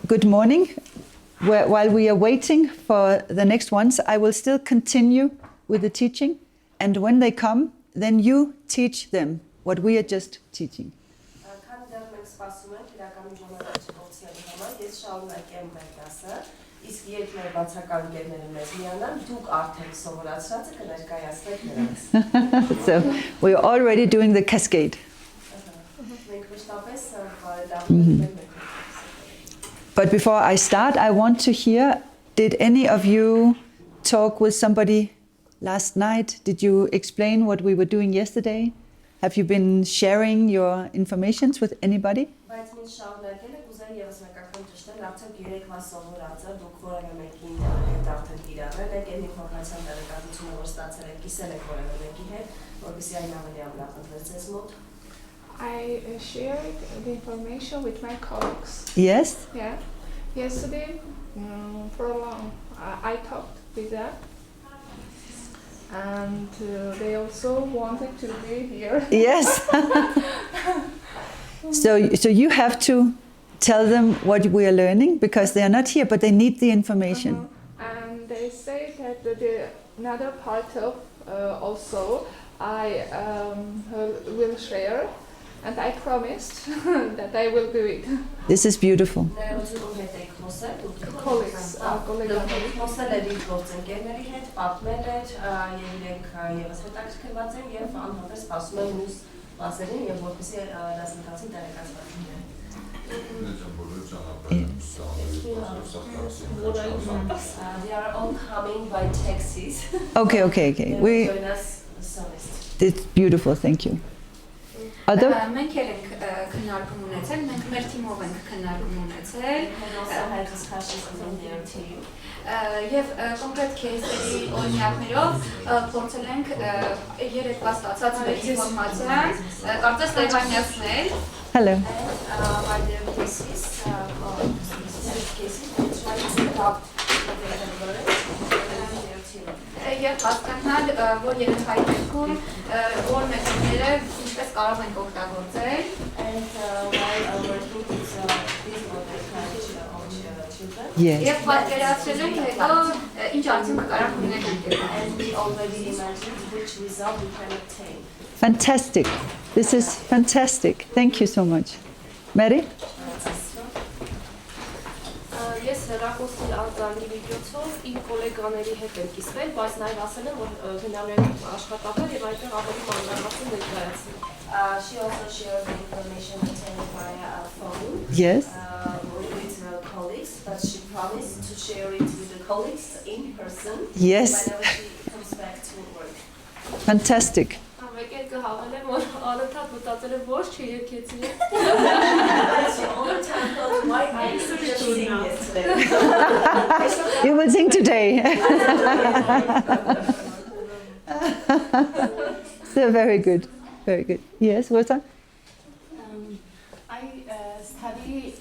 good morning. While we are waiting for the next ones, I will still continue with the teaching. And when they come, then you teach them what we are just teaching. So we are already doing the cascade. But before I start, I want to hear, did any of you talk with somebody last night? Did you explain what we were doing yesterday? Have you been sharing your informations with anybody? I shared the information with my colleagues. Yes? Yeah. Yesterday, for long, I talked with them. And they also wanted to be here. Yes. So you have to tell them what we are learning because they are not here, but they need the information. And they say that another part of also I will share. And I promised that I will do it. This is beautiful. Colleagues, They are all coming by taxis. Okay. It's beautiful, thank you. Մենք ենք քննարկում ունեցել, մենք մեր թիմով ենք քննարկում ունեցել եւ կոնկրետ кейսերի օրինակներով փորձել ենք երեկվա ստացած մեր ինֆորմացիան կարծես տեղայնացնել. Hello. Եվ հասկանալ, որ երեխայի դեպքում որ մեթոդները ինչպես կարող ենք օգտագործել եւ պատկերացրել ենք հետո ինչ արդյունք կարող ունենանք այդտեղ. Fantastic. This is fantastic. Thank you so much. Mary? Ես հեռախոսի արձանի միջոցով իմ գոլեգաների հետ եմ կիսվել, բայց նաև ասել եմ, որ գնալու եմ աշխատավար եւ այնտեղ ավելի մանրամասն ներկայացնել. She also shared the information obtained via phone. Yes. With colleagues, but she promised to share it with the colleagues in person. Yes. Whenever she comes back to work. Fantastic. You will sing today. So very good. Very good. Yes, Rosa? I study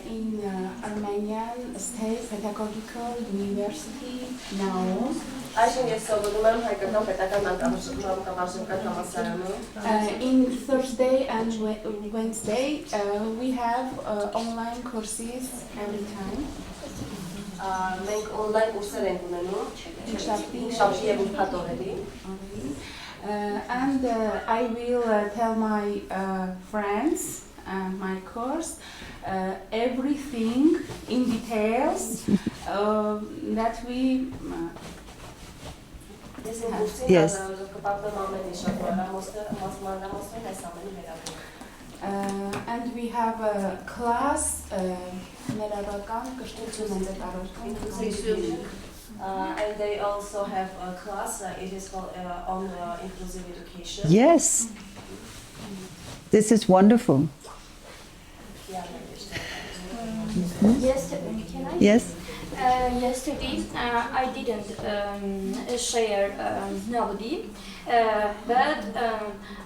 in Armenian State Pedagogical University now. In Thursday and Wednesday, we have online courses every time. And I will tell my friends and my course everything in details that we Yes. And we have a class and they also have a class, it is called on inclusive education. Yes. This is wonderful. Yes, can I? Yes. Yesterday I didn't share nobody, but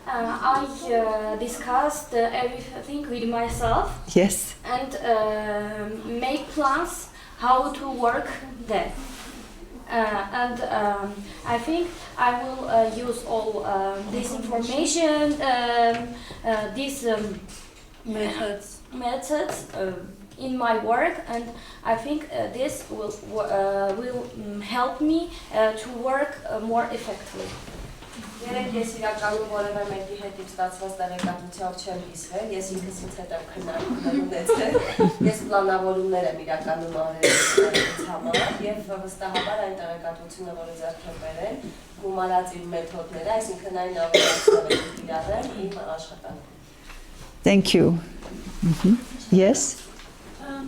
I discussed everything with myself. Yes. And make plans how to work there. And I think I will use all this information, these methods in my work, and I think this will help me to work more effectively. Երեք ես իրականում որևէ մեկի հետ իմ ստացված տեղեկատվությամբ չեմ հիսվել, ես ինքս ինձ հետ եմ քննարկում ունեցել, ես պլանավորումներ եմ իրականում արել ինձ համար և վստահաբար այն տեղեկատվությունը, որը ձեռք եմ բերել, գումարած իմ մեթոդները, այսինքն այն ավելացնել եմ իրարել իմ աշխատանքում։ Thank you. Yes?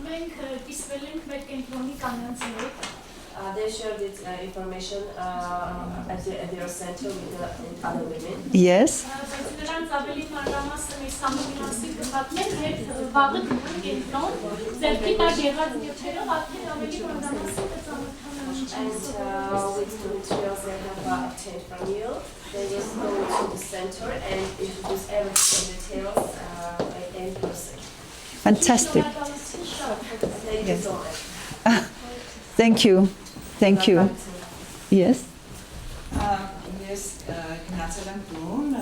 Մենք կիսվել ենք մեր կենտրոնի կանանց հետ։ They shared this information at their center with the other women. Yes? Բայց նրանց ավելի մանրամասն այս ամենի մասին կպատմեն, երբ վաղը գնում կենտրոն, ձեռքի տակ եղած նյութերով արդեն ավելի մանրամասն կծանոթանան And with the materials they have obtained from you, they will go to the center and introduce everything in details in person. Fantastic. Thank you so much. Thank you. Thank you. Yes? Ես գնացել եմ տուն,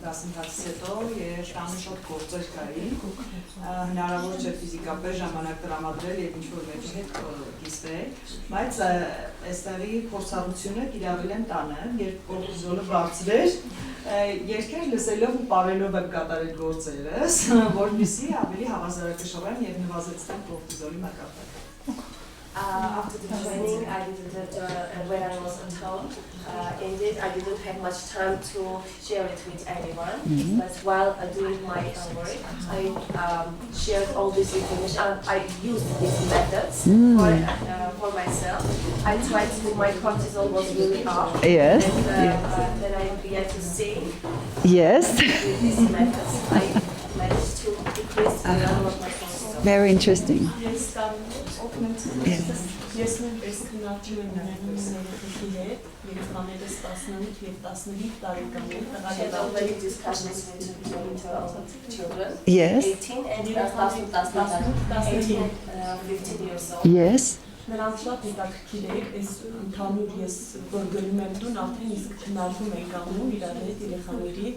դասընթացից հետո եւ տանը շատ գործեր կային, հնարավոր չէ ֆիզիկապես ժամանակ տրամադրել եւ ինչ-որ մեկի հետ կիսվել, բայց այստեղի փորձառությունը կիրավել եմ տանը, երբ կորտիզոլը բարձր էր, երկեր լսելով ու պարելով եմ կատարել գործերս, որպեսզի ավելի հավասարակշռեմ եւ նվազեցնեմ կորտիզոլի մակարդակը։ After the training, I didn't, when I was at home, indeed, I didn't have much time to share it with anyone. But while doing my work, I shared all this information. I used these methods for myself. I tried to, my cortisol was really up. Yes. And then I began to sing. Yes. With these methods, I managed to decrease the level of my cortisol. Very interesting. Ես նույնպես քննարկում եմ նաև մյուս երեխեքի հետ, երեխաներս 18 եւ 15 տարեկան են, Had already discussions with children, Yes. 18 and 15 years old. Yes. Նրանց շատ հետաքրքիր է, այս ընդհանուր ես որ գնում եմ տուն, արդեն իսկ քննարկում ենք անում իրար հետ երեխաների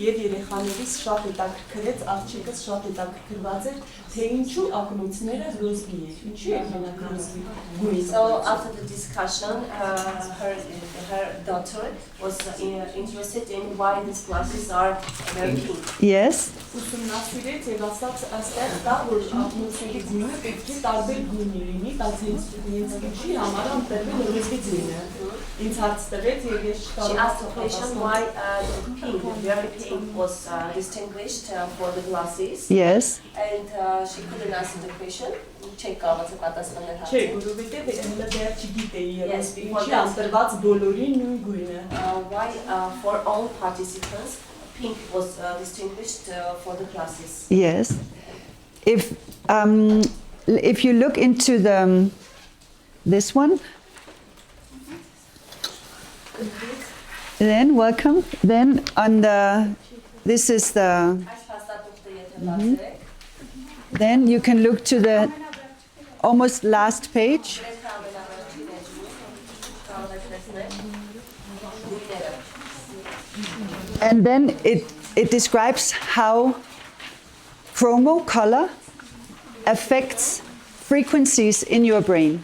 եւ երեխաներից շատ հետաքրքրեց, աղջիկս շատ հետաքրքրված էր, թե ինչու ակնոցները ռոզգի է, ինչու է մենակ ռոզգի գույն։ So after the discussion, her daughter was interested in why these glasses are very pink. Yes. Ուսումնասիրեց եւ ասաց այստեղ կա որ ակնոցների գույնը պետք է տարբեր գույնի լինի, Ինձ չի համար անտրվել ռոզգի գույնը։ Ինձ հարց տվեց եւ ես She asked the question why the pink, very pink, was distinguished for the glasses. Yes. And she couldn't answer the question. Չէի կարողացել պատասխանել Չէ, հարցին։ որովհետեւ հենց դեռ չգիտեի Yes, եւ before ինչի that. անտրված բոլորին նույն գույնը։ Why for all participants pink was distinguished for the classes. Yes. If you look into this one, then welcome. Then on this is the. Then you can look to the almost last page. And then it describes how chromo color affects frequencies in your brain.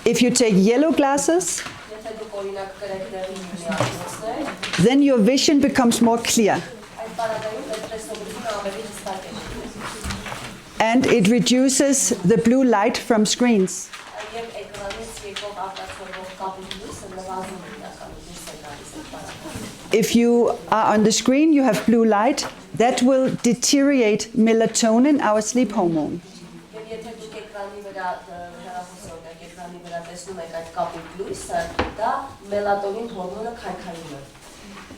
If you take yellow glasses, then your vision becomes more clear. And it reduces the blue light from screens. If you are on the screen, you have blue light, that will deteriorate melatonin, our sleep hormone.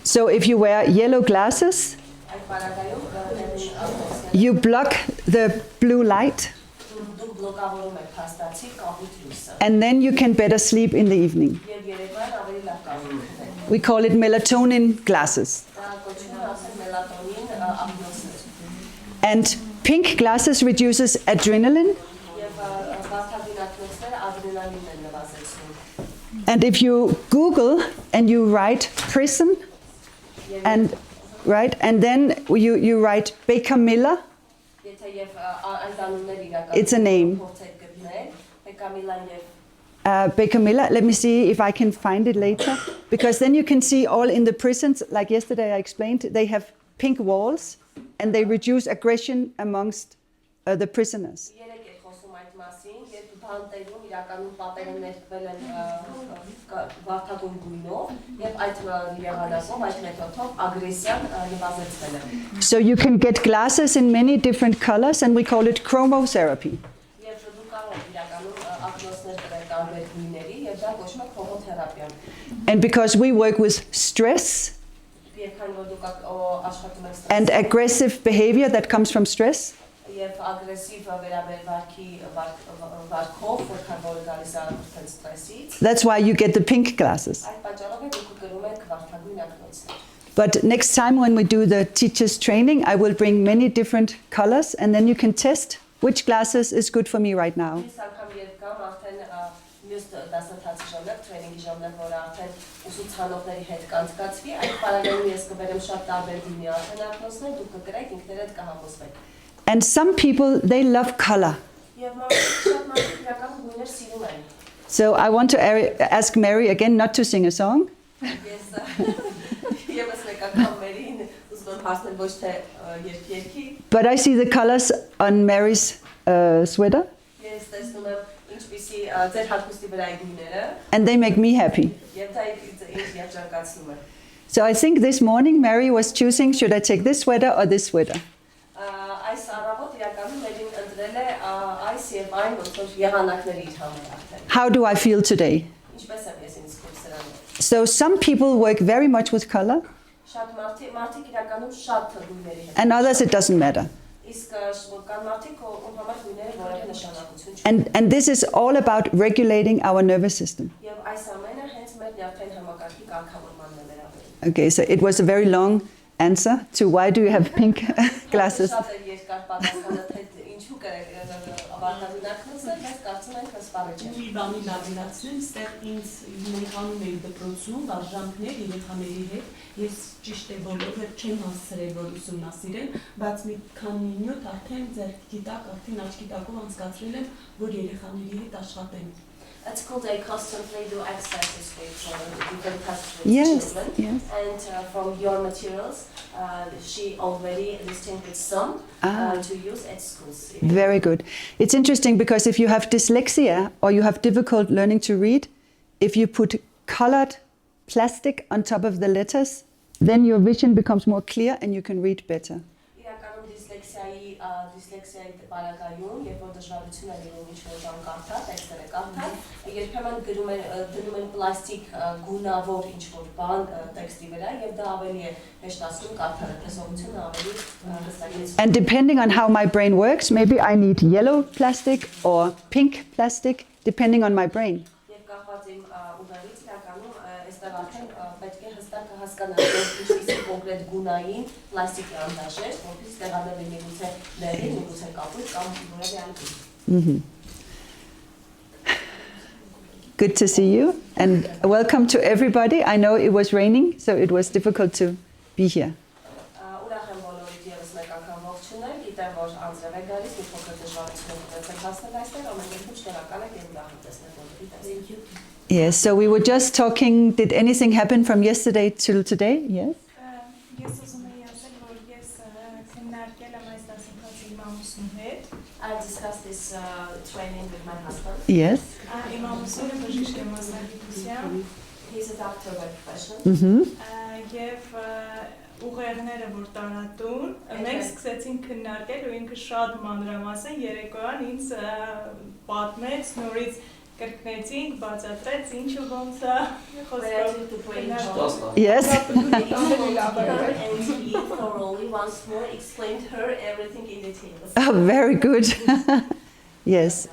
So if you wear yellow glasses, you block the blue light, and then you can better sleep in the evening. We call it melatonin glasses. And pink glasses reduces adrenaline. And if you Google and you write prison, and right, and then you write Becamilla, it's a name. Becamilla, let me see if I can find it later, because then you can see all in the prisons, like yesterday I explained, they have pink walls and they reduce aggression amongst the prisoners. So you can get glasses in many different colors, and we call it chromotherapy. And because we work with stress and aggressive behavior that comes from stress, that's why you get the pink glasses. But next time when we do the teachers training, I will bring many different colors, and then you can test which glasses is good for me right now. And some people, they love color. So I want to ask Mary again not to sing a song. But I see the colors on Mary's sweater. And they make me happy. So I think this morning Mary was choosing, should I take this sweater or this sweater? How do I feel today? So some people work very much with color, and others it doesn't matter. And this is all about regulating our nervous system. Okay, so it was a very long answer to why do you have pink glasses? Մի բանի լավինացնեմ, ստեղ ինձ մեկանում էի դպրոցում, արժանքներ երեխաների հետ, ես ճիշտ է բոլորը չեմ հասցրել, որ ուսումնասիրեմ, բայց մի քանի նյութ արդեն ձեռքի գիտակ, արդեն աչքի տակով անցկացրել եմ, որ երեխաների հետ աշխատեմ։ It's called a constantly do exercises with different types of Yes, children. yes. And from your materials, she already distinguished some to use at schools. Very good. It's interesting because if you have dyslexia or you have difficult learning to read, if you put colored plastic on top of the letters, then your vision becomes more clear and you can read better. Դիսլեքսիայի բարակայում, երբ որ դժվարություն է լինում ինչ-որ բան կարդալ, տեքստերը կարդալ, երբեմն դնում են պլաստիկ գունավոր ինչ-որ բան տեքստի վրա եւ դա ավելի է հեշտացնում կարդալը, տեսողությունը ավելի հստակ։ And depending on how my brain works, maybe I need yellow plastic or pink plastic, depending on my brain. Եվ կախված իմ ուղեղից իրականում այստեղ արդեն պետք է հստակ հասկանալ, որ ինչպիսի կոնկրետ գունային պլաստիկի անտաշեր, որպես տեղադրվի միգուցե լեռի, միգուցե կապույտ կամ որևէ այլ գույն։ Good to see you and welcome to everybody. I know it was raining, so it was difficult to be here. Ուրախ եմ բոլորիդ եւս մեկ անգամ ողջունել, գիտեմ, որ անձրև է գալիս, մի փոքր դժվարություն ունեցեք հասնել այստեղ, ամեն դեպքում շնորհակալ եք եւ ուրախ եմ տեսնել բոլորիդ այստեղ։ Yes, so we were just talking, did anything happen from yesterday till today? Yes? Ես ուզում եի ասել, որ ես քննարկել եմ այս դասընթացը իմ ամուսնու հետ։ I discussed this training with my husband. Yes. Իմ ամուսինը բժիշկ է մասնագիտությամբ։ He's a doctor by profession. Եվ ուղեղները որ տարատուն, մենք սկսեցինք քննարկել ու ինքը շատ մանրամասն երեկոյան ինձ պատմեց նորից կրկնեցինք, բացատրեց ինչու ոնց է խոսքը։ Yes. And he thoroughly once more explained her everything in detail. Oh, very good. Yes,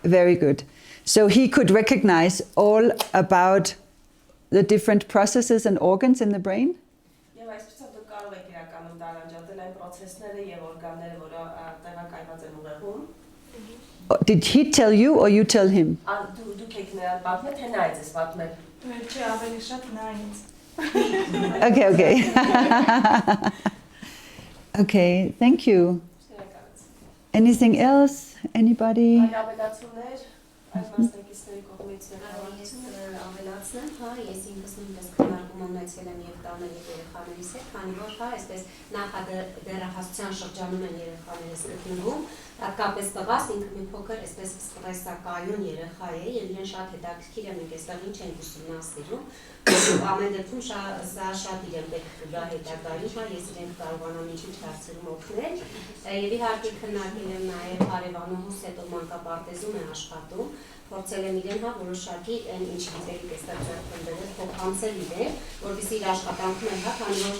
very good. So he could recognize all about the different processes and organs in the brain? Եվ այսպես դուք կարող եք իրականում տարանջատել այն process-ները եւ օրգանները, որը տեղակայված են ուղեղում։ Did he tell you or you tell him? Դուք եք նրան պատմել, թե նա է ձեզ պատմել։ Չի ավելի շատ նա ինձ։ Okay, okay. Okay, thank you. Anything else? Anybody? Ավելացումներ, այլ մասնակիցների կողմից ավելացնեմ, հա, ես ինքս նույնպես քննարկում ունեցել եմ եւ տանը եւ երեխաներիս հետ, քանի որ հա, այսպես նախադեռահասության շրջանում են երեխաներս գտնվում, հատկապես տղաս ինքը մի փոքր այսպես ստրեսակայուն երեխա է եւ իրեն շատ հետաքրքիր է մենք այստեղ ինչ ենք ուսումնասիրում, ամեն դեպքում սա շատ իրեն պետք կգա հետագայում, հա, ես իրեն կարողանամ ինչ-ինչ հարցերում օգնել եւ իհարկե քննարկել եմ նաեւ հարևանուհուս հետո մանկապարտեզում է աշխատում, փորձել եմ իրեն հա որոշակի այն ինչ գիտելիք էստեղ ձեռքբերել, փոխանցել իրեն, որովհետեւ իր աշխատանքում են հա, քանի որ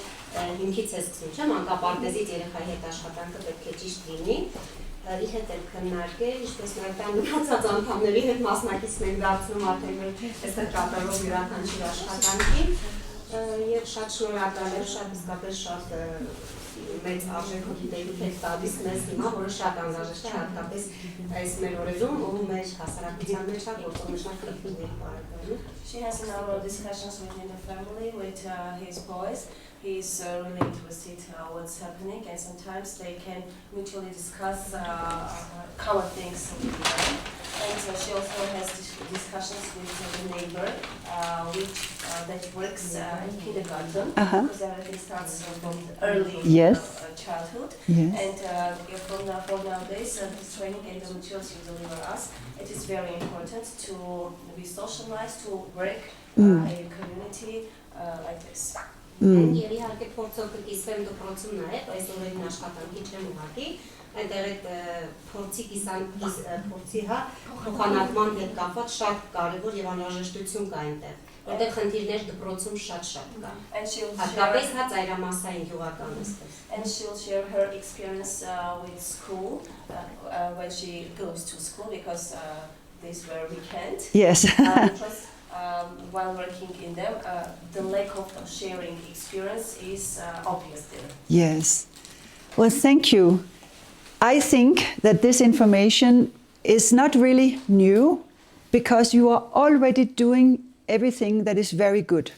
հիմքից է սկսում, չէ՞, մանկապարտեզից երեխայի հետ աշխատանքը պետք է ճիշտ լինի, իր հետ էլ քննարկել, ինչպես նաև տան մնացած անդամների հետ մասնակիցներ դարձնում արդեն մեր այստեղ կատարող յուրաքանչյուր աշխատանքի եւ շատ շնորհակալ եմ, շատ իսկապես շատ մեծ արժեք ու գիտելիք եք տալիս մեզ հիմա, որը շատ անհրաժեշտ է հատկապես այս մեր օրերում ու մեր հասարակության մեջ գործողության քննարկումների պարագայում։ She has a number of discussions within the family with his boys. He's really interested what's happening, and sometimes they can mutually discuss common things with them. And she also has discussions with the neighbor, that works in kindergarten, because everything starts from early childhood. Yes. And for nowadays, this training and the materials you deliver us, it is very important to be socialized, to work in a community like this. Եվ իհարկե փորձով կկիսվեմ դպրոցում նաև, այս օրերին աշխատանքի չեմ ուղղակի, այնտեղ այդ փորձի հա փոխանակման հետ կապված շատ կարևոր եւ անհրաժեշտություն կա այնտեղ, որտեղ խնդիրներ դպրոցում շատ կա։ Հատկապես հա ծայրամասային գյուղական էստեղ։ And she'll share her experience with school when she goes to school, because these were weekend. Yes. While working in them, the lack of sharing experience is obvious there. Yes. Well, thank you. I think that this information is not really new because you are already doing everything that is very good.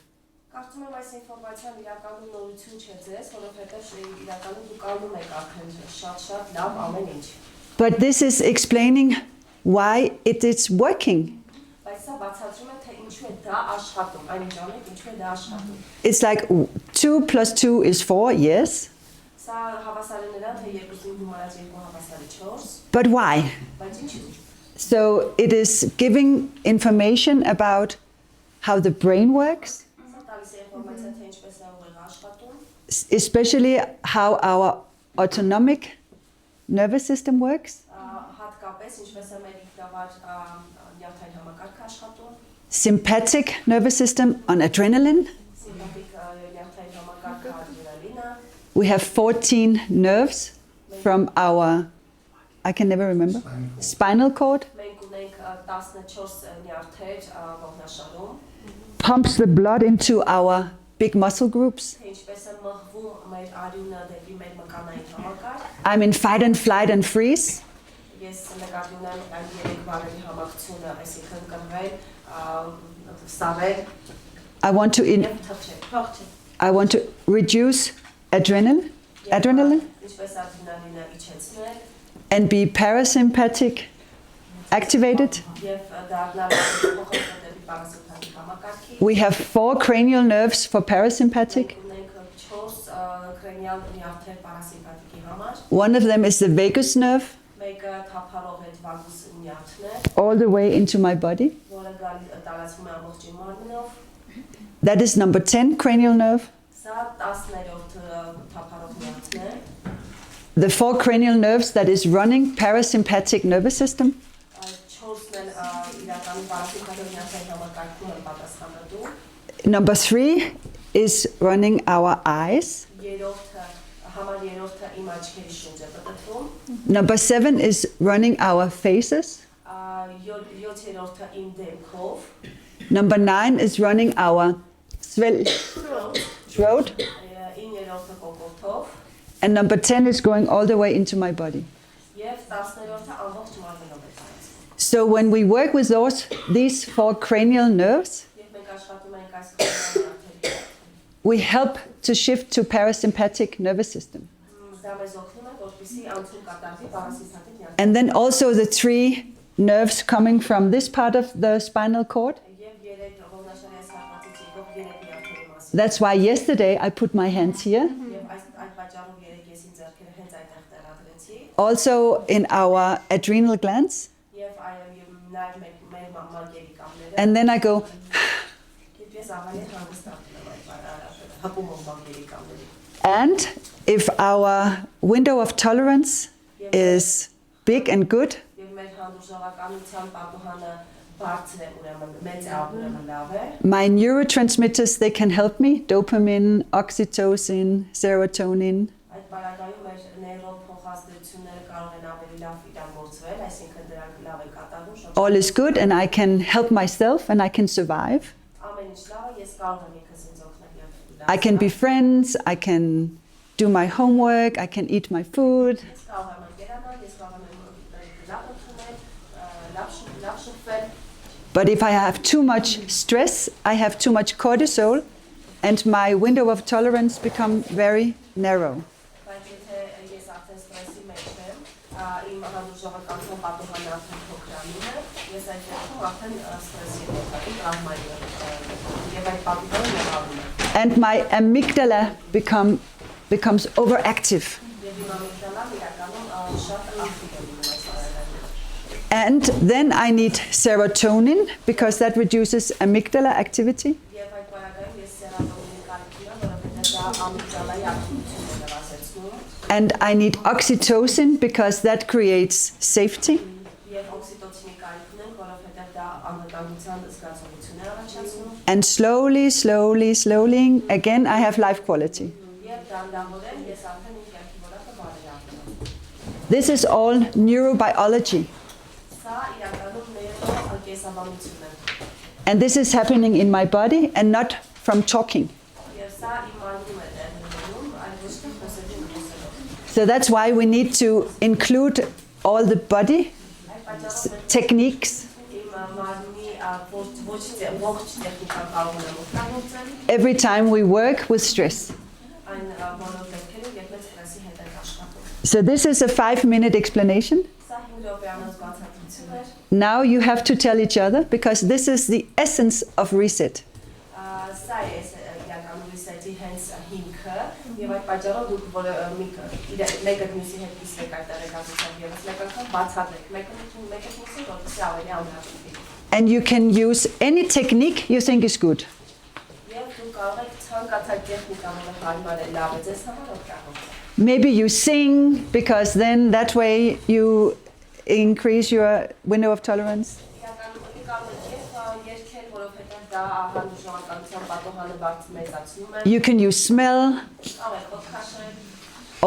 Կարծում եմ այս ինֆորմացիան իրականում նորություն չէ ձեզ, որովհետև իրականում դուք անում եք արդեն շատ լավ ամեն ինչ։ But this is explaining why it is working. Բայց սա բացատրում է թե ինչու է դա աշխատում, այնինչ անեք ինչու է դա աշխատում։ It's like 2 + 2 is 4, yes. Սա հավասար է նրան, թե 2-ին գումարած 2 հավասար է 4։ But why? Բայց ինչու։ So it is giving information about how the brain works, Սա տալիս է ինֆորմացիա թե ինչպես է ուղեղը աշխատում, especially how our autonomic nervous system works, հատկապես ինչպես է մեր ինքնավար նյարդային համակարգը աշխատում, sympathetic nervous system on adrenaline. սիմպաթիկ նյարդային համակարգը ադրենալինը, We have 14 nerves from our, I can never remember, spinal cord. մենք ունենք 14 նյարդեր ողնաշարում, Pumps the blood into our big muscle groups. թե ինչպես է մղվում մեր արյունը դեպի մեր մկանային համակարգ։ I'm in fight and flight and freeze. Ես նկատի ունեմ այն երեք բառերի համակցությունը, այսինքն կռվել, սառել I want to եւ թռչել։ I want to reduce adrenaline Ինչպես ադրենալինը իջեցնել and be parasympathetic activated. եւ դառնալ փոխանցել դեպի պարասիմպաթիկ համակարգի։ We have 4 cranial nerves for parasympathetic. Ունենք 4 կրենիալ նյարդեր պարասիմպաթիկի համար։ One of them is the vagus nerve, Մեկը թափարող հետ վագուս նյարդն է, all the way into my body. որը տարածվում է ամբողջ իմ մարմնով։ That is number 10 cranial nerve. Սա 10-րդ թափարող նյարդն է։ The 4 cranial nerves that is running parasympathetic nervous system. 4-ն են իրականում պարասիմպաթիկ նյարդային համակարգում են պատասխանատու։ Number 3 is running our eyes. Համար երրորդը իմ աչքերի շուրջ է պատտվում։ Number 7 is running our faces. 7-րդը իմ դեմքով։ Number 9 is running our throat. 9-րդը կոկորդով։ And number 10 is going all the way into my body. Եվ 10-րդը ամբողջ մարմնով է։ So when we work with these 4 cranial nerves, Երբ մենք աշխատում ենք այս քրոմոզոմների նյարդերի հետ, we help to shift to parasympathetic nervous system. դա մեզ օգնում է, որպեսզի անցում կատարվի պարասիմպաթիկ նյարդերի։ And then also the 3 nerves coming from this part of the spinal cord. Եվ երեք ողնաշարի այս հատվածից եկող երեք նյարդերի մասին։ That's why yesterday I put my hands here. Եվ այդ պատճառով երեք ես ինձ ձեռքերը հենց այդտեղ տեղադրեցի։ Also in our adrenal glands. Եվ նաև մեր մանկերի կապները։ And then I go, Եվ ես ավելի հանգստանում եմ այդ հապումով մանկերի կապների։ and if our window of tolerance is big and good, Եվ մեր հանդուրժողականության պատուհանը բարձր է, ուրեմն մեծ է, ուրեմն լավ է։ my neurotransmitters, they can help me. Dopamine, oxytocin, serotonin. Այդ բարակայում մեր նեյրոփոխազդեցությունները կարող են ավելի լավ իրագործվել, այսինքն դրանք լավ են կատարում։ All is good and I can help myself and I can survive. Ամեն ինչ լավ է, ես կարող եմ ինքս ինձ օգնել եւ I can be friends, I can do my homework, I can eat my food. Ես կարող եմ ընկերանալ, ես կարող եմ լավ ընդունել, լավ շփվել։ But if I have too much stress, I have too much cortisol and my window of tolerance become very narrow. Բայց եթե ես արդեն ստրեսի մեջ եմ, իմ հանդուրժողականության պատուհանը արդեն փոքրանում է, ես այդ դեպքում արդեն ստրեսի եմ եկել, տրավմայի եւ այդ պատուհանը մեղադրում է։ And my amygdala becomes overactive. Եվ իմ ամիգդալան իրականում շատ ակտիվ է լինում այս հարցերում։ And then I need serotonin because that reduces amygdala activity. Եվ այդ բարակայում ես սերատոնինի կարիք ունեմ, որովհետեւ դա ամիգդալայի ակտիվությունն է նվազեցնում։ And I need oxytocin because that creates safety. Եվ օքսիտոցինի կարիք ունեմ, որովհետեւ դա անվտանգության զգացողություն է առաջացնում։ And slowly, slowly, slowly, again I have life quality. Եվ դանդաղորեն ես արդեն իմ կյանքի որակը բարելավում։ This is all neurobiology. Սա իրականում նեյրոկեսաբանություն է։ And this is happening in my body and not from talking. Եվ սա իմ ալգում է դերնում, այլ ոչ թե խոսելին խոսելով։ So that's why we need to include all the body Այդ պատճառով techniques իմ մարմնի ողջ տեխնիկան կարող եմ օգտագործել every time we work with stress. այն բոլոր դեպքերում, երբ մենք ստրեսի հետ ենք աշխատում։ So this is a 5-minute explanation. Սա 5 րոպեանոց բացատրություն էր։ Now you have to tell each other because this is the essence of reset. Սա է իրականում reset-ի հենց հիմքը, եւ այդ պատճառով դուք որը մեկը մյուսի հետ կիսվեք այդ տեղեկատվությամբ եւ մեկ անգամ բացատրեք, մեկը մյուսին որպեսզի ավելի ամրապնդի։ And you can use any technique you think is good. Եվ դուք կարող եք ցանկացած տեխնիկա, որը հարմար է, լավ է ձեզ համար օգտագործել։ Maybe you sing because then that way you increase your window of tolerance. Իրականում կարող եք երգել, որովհետեւ դա հանդուրժողականության պատուհանը մեծացնում է։ You can use smell Կարող եք օգտագործել,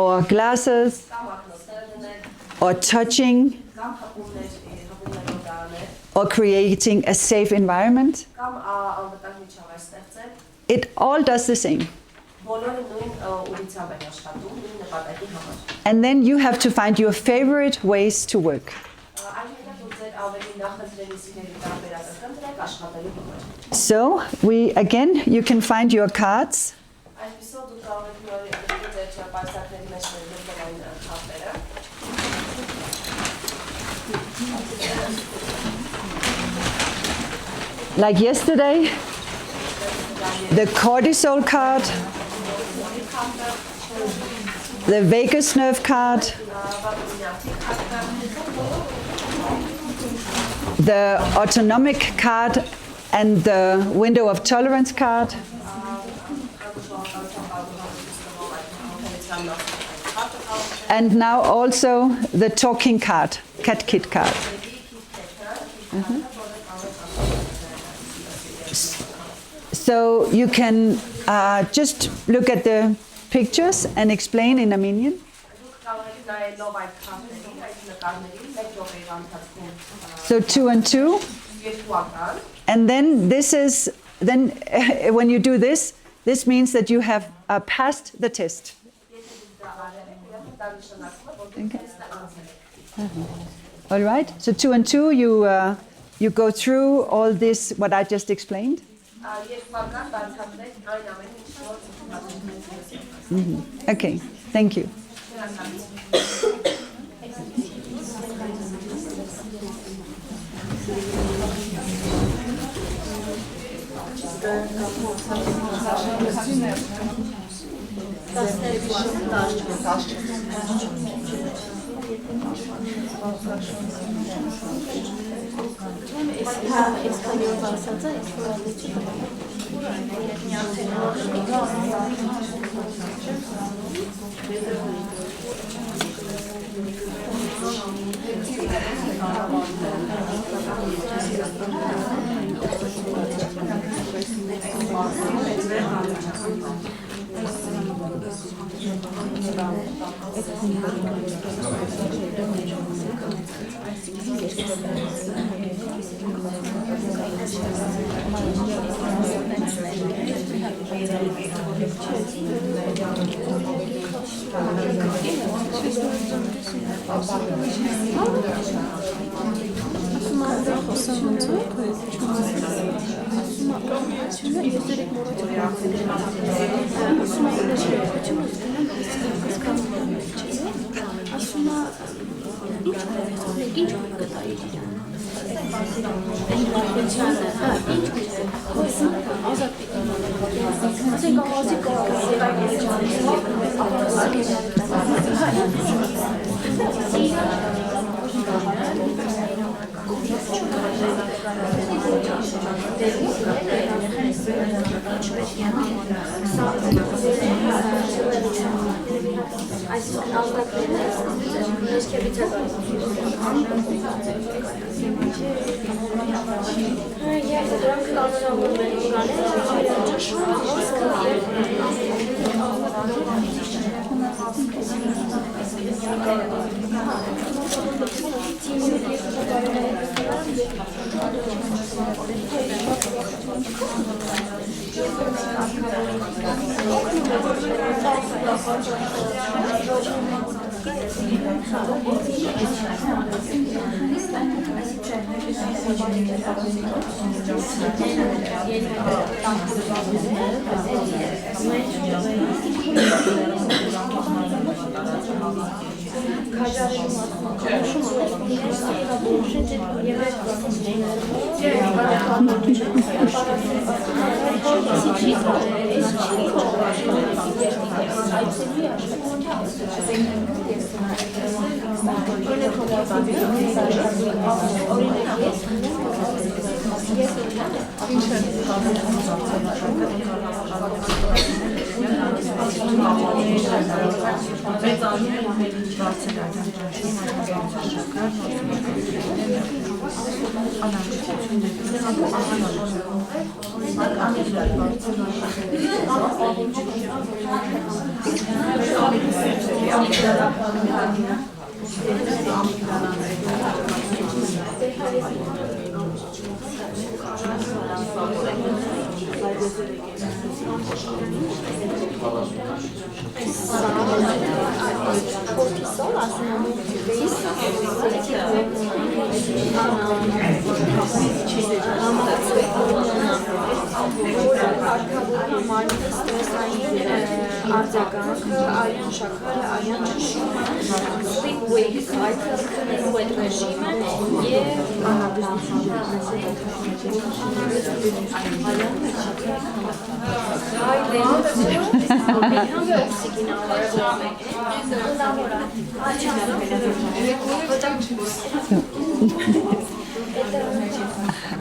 or glasses կամ ակնոցներ դնել, or touching կամ հպումներով դառնել, or creating a safe environment. կամ անվտանգ միջավայր ստեղծել։ It all does the same. Բոլորը նույն ուղղությամբ են աշխատում, նույն նպատակի համար։ And then you have to find your favorite ways to work. Այժմ դուք ձեր ավելի նախընտրելի սիրելի տարբերակը կընտրեք աշխատելու համար։ So you can find your cards. Այսպիսով դուք կարող եք նոր ձեր չափանցակների մեջ ներդրել այն քարտերը։ Like yesterday, the cortisol card, the vagus nerve card, the autonomic card, and the window of tolerance card. And now also the talking card, cat kit card. So you can just look at the pictures and explain in Armenian. So 2 and 2. And then when you do this, this means that you have passed the test. All right. So 2 and 2, you go through all this what I just explained. Okay. Thank you.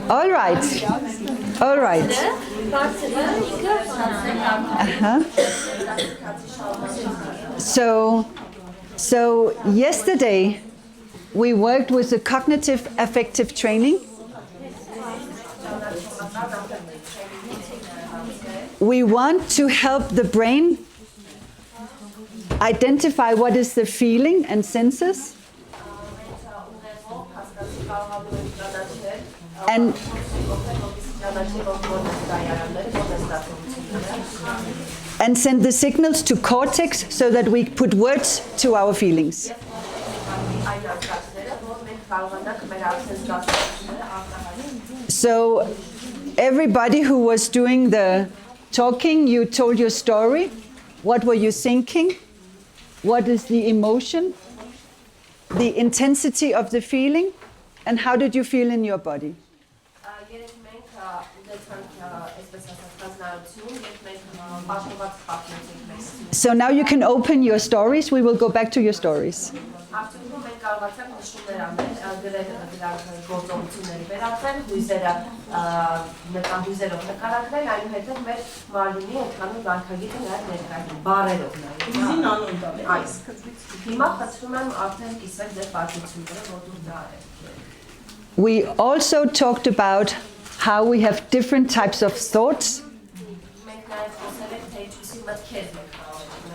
All right. All right. So yesterday we worked with the cognitive affective training. We want to help the brain identify what is the feeling and senses, and send the signals to cortex so that we put words to our feelings. So everybody who was doing the talking, you told your story. What were you thinking? What is the emotion? The intensity of the feeling? And how did you feel in your body? So now you can open your stories. We will go back to your stories. We also talked about how we have different types of thoughts.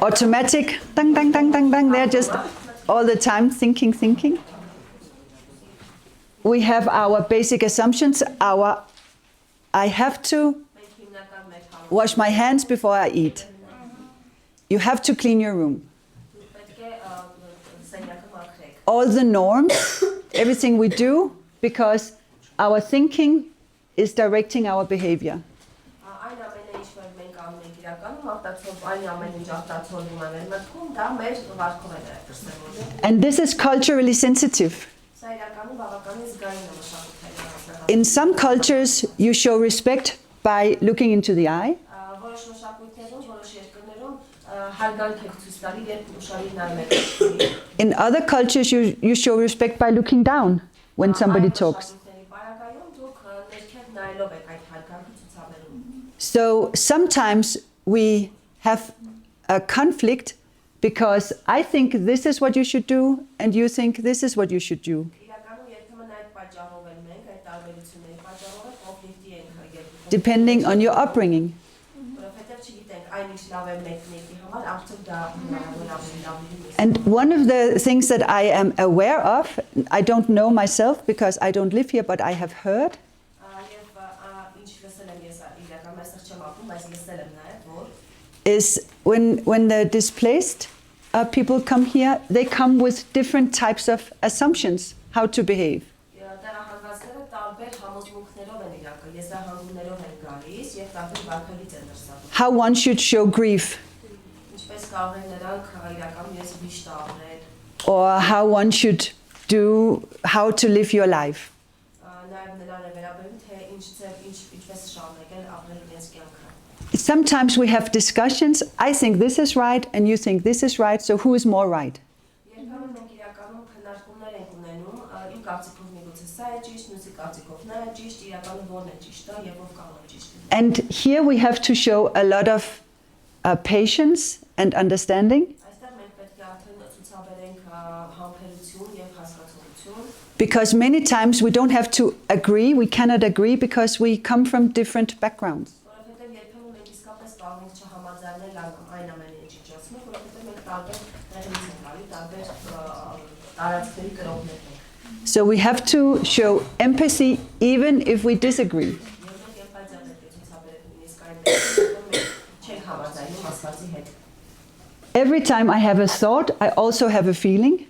Automatic, dang, dang, dang, dang, dang, they're just all the time thinking. We have our basic assumptions, I have to wash my hands before I eat. You have to clean your room. All the norms, everything we do, because our thinking is directing our behavior. And this is culturally sensitive. In some cultures, you show respect by looking into the eye. In other cultures, you show respect by looking down when somebody talks. So sometimes we have a conflict because I think this is what you should do and you think this is what you should do. Depending on your upbringing. And one of the things that I am aware of, I don't know myself because I don't live here, but I have heard, is when the displaced people come here, they come with different types of assumptions how to behave. How one should show grief. Or how one should do, how to live your life. Sometimes we have discussions, I think this is right and you think this is right, so who is more right? And here we have to show a lot of patience and understanding. Because many times we don't have to agree, we cannot agree because we come from different backgrounds. So we have to show empathy even if we disagree. Every time I have a thought, I also have a feeling.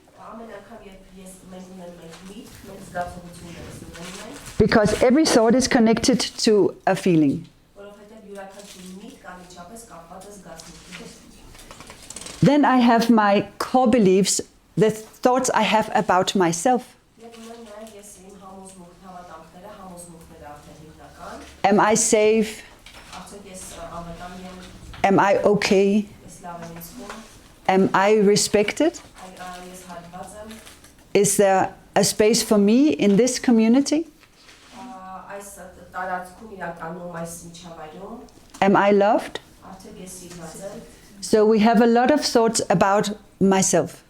Because every thought is connected to a feeling. Then I have my core beliefs, the thoughts I have about myself. Am I safe? Am I okay? Am I respected? Is there a space for me in this community? Am I loved? So we have a lot of thoughts about myself.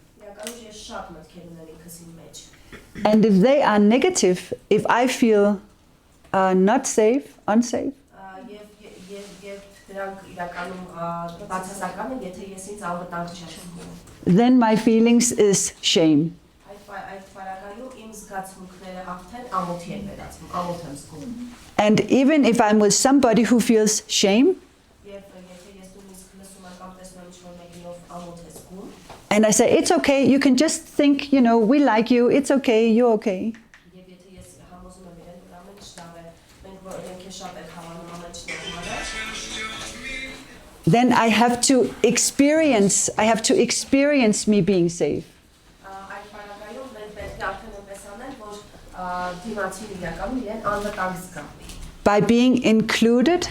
And if they are negative, if I feel not safe, unsafe, then my feelings is shame. And even if I'm with somebody who feels shame, And I say, it's okay, you can just think, we like you, it's okay, you're okay. Then I have to experience me being safe. By being included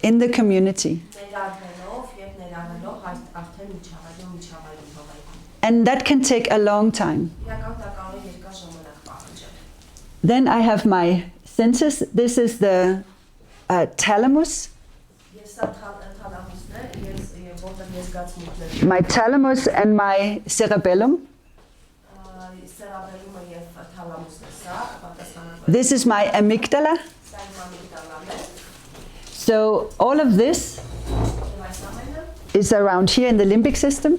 in the community. And that can take a long time. Then I have my senses. This is the thalamus. My thalamus and my cerebellum. This is my amygdala. So all of this is around here in the limbic system.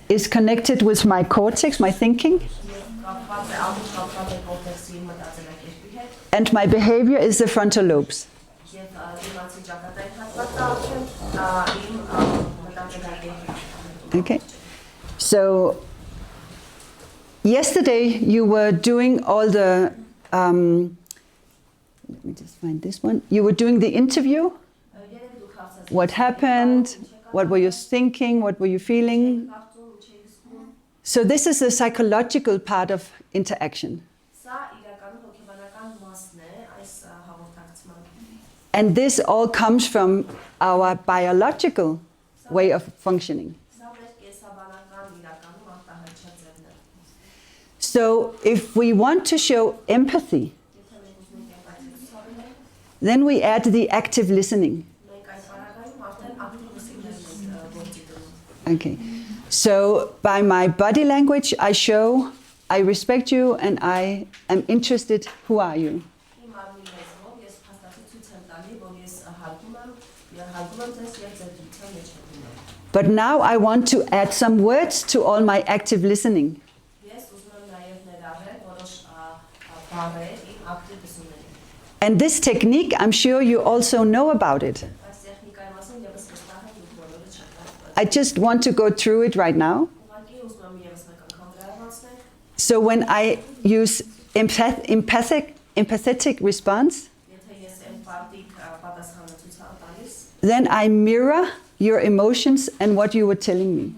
Is connected with my cortex, my thinking. And my behavior is the frontal lobes. Okay. So yesterday you were doing all the let me just find this one. You were doing the interview. What happened? What were you thinking? What were you feeling? So this is the psychological part of interaction. And this all comes from our biological way of functioning. So if we want to show empathy, then we add the active listening. Okay. So by my body language, I show, I respect you and I am interested, who are you? But now I want to add some words to all my active listening. And this technique, I'm sure you also know about it. I just want to go through it right now. So when I use empathetic response, then I mirror your emotions and what you were telling me.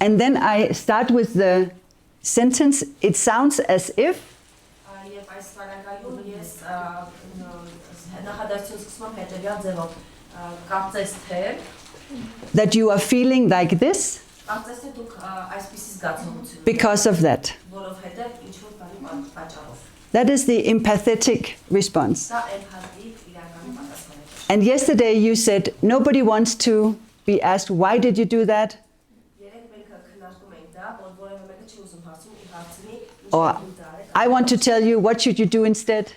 And then I start with the sentence, it sounds as if. That you are feeling like this because of that. That is the empathetic response. And yesterday you said nobody wants to be asked, why did you do that? Or I want to tell you, what should you do instead?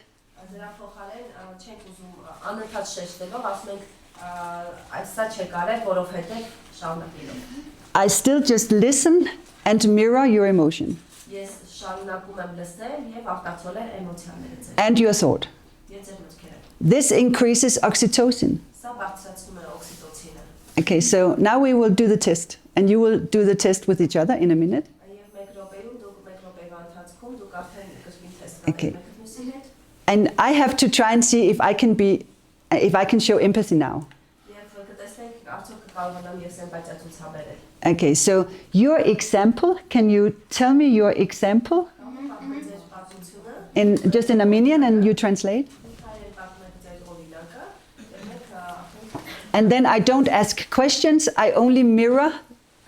I still just listen and mirror your emotion. And your thought. This increases oxytocin. Okay, so now we will do the test. And you will do the test with each other in a minute. Okay. And I have to try and see if I can show empathy now. Okay, so your example, can you tell me your example? Just in Armenian, and you translate? And then I don't ask questions, I only mirror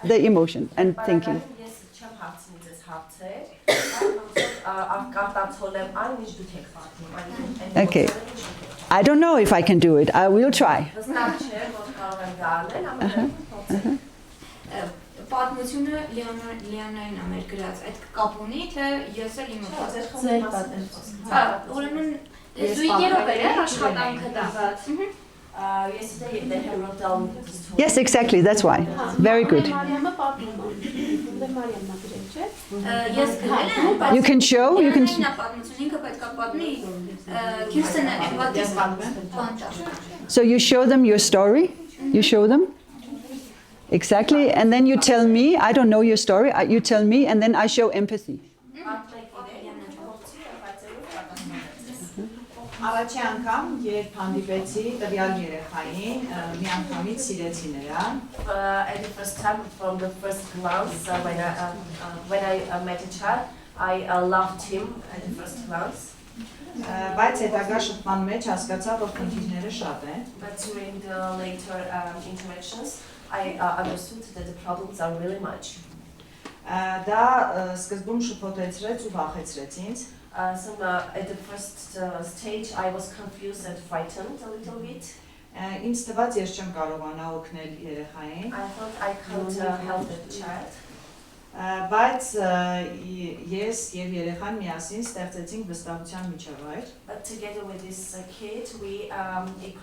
the emotion and thinking. Okay. I don't know if I can do it. I will try. Պատմությունը Լիանային է մեր գրած, այդ կապ ունի, թե ես էլ իմ ձեր պատմությունը։ Ուրեմն Դու երբ էր աշխատանքը տված։ Yesterday they have wrote down the story. Yes, exactly, that's why. Very good. Ես գրել եմ, բայց You can show, you can... նա պատմություն ինքը պետք է պատմի Kirsten-ը what is պատմություն. So you show them your story, you show them. Exactly, and then you tell me, I don't know your story, you tell me, and then I show empathy. Առաջի անգամ, երբ հանդիպեցի տվյալ երեխային, մի անգամից սիրեցի նրան։ At the first time, from the first glance, when I met a child, I loved him at the first glance. Բայց հետագա շփման մեջ հասկացա, որ խնդիրները շատ են։ But during the later interactions, I understood that the problems are really much. Դա սկզբում շփոթեցրեց ու վախեցրեց ինձ։ At the first stage, I was confused and frightened a little bit. Ինձ թվաց ես չեմ կարողանա օգնել երեխային։ I thought I could help the child. Բայց ես եւ երեխան միասին ստեղծեցինք վստահության միջավայր։ But together with this kid, we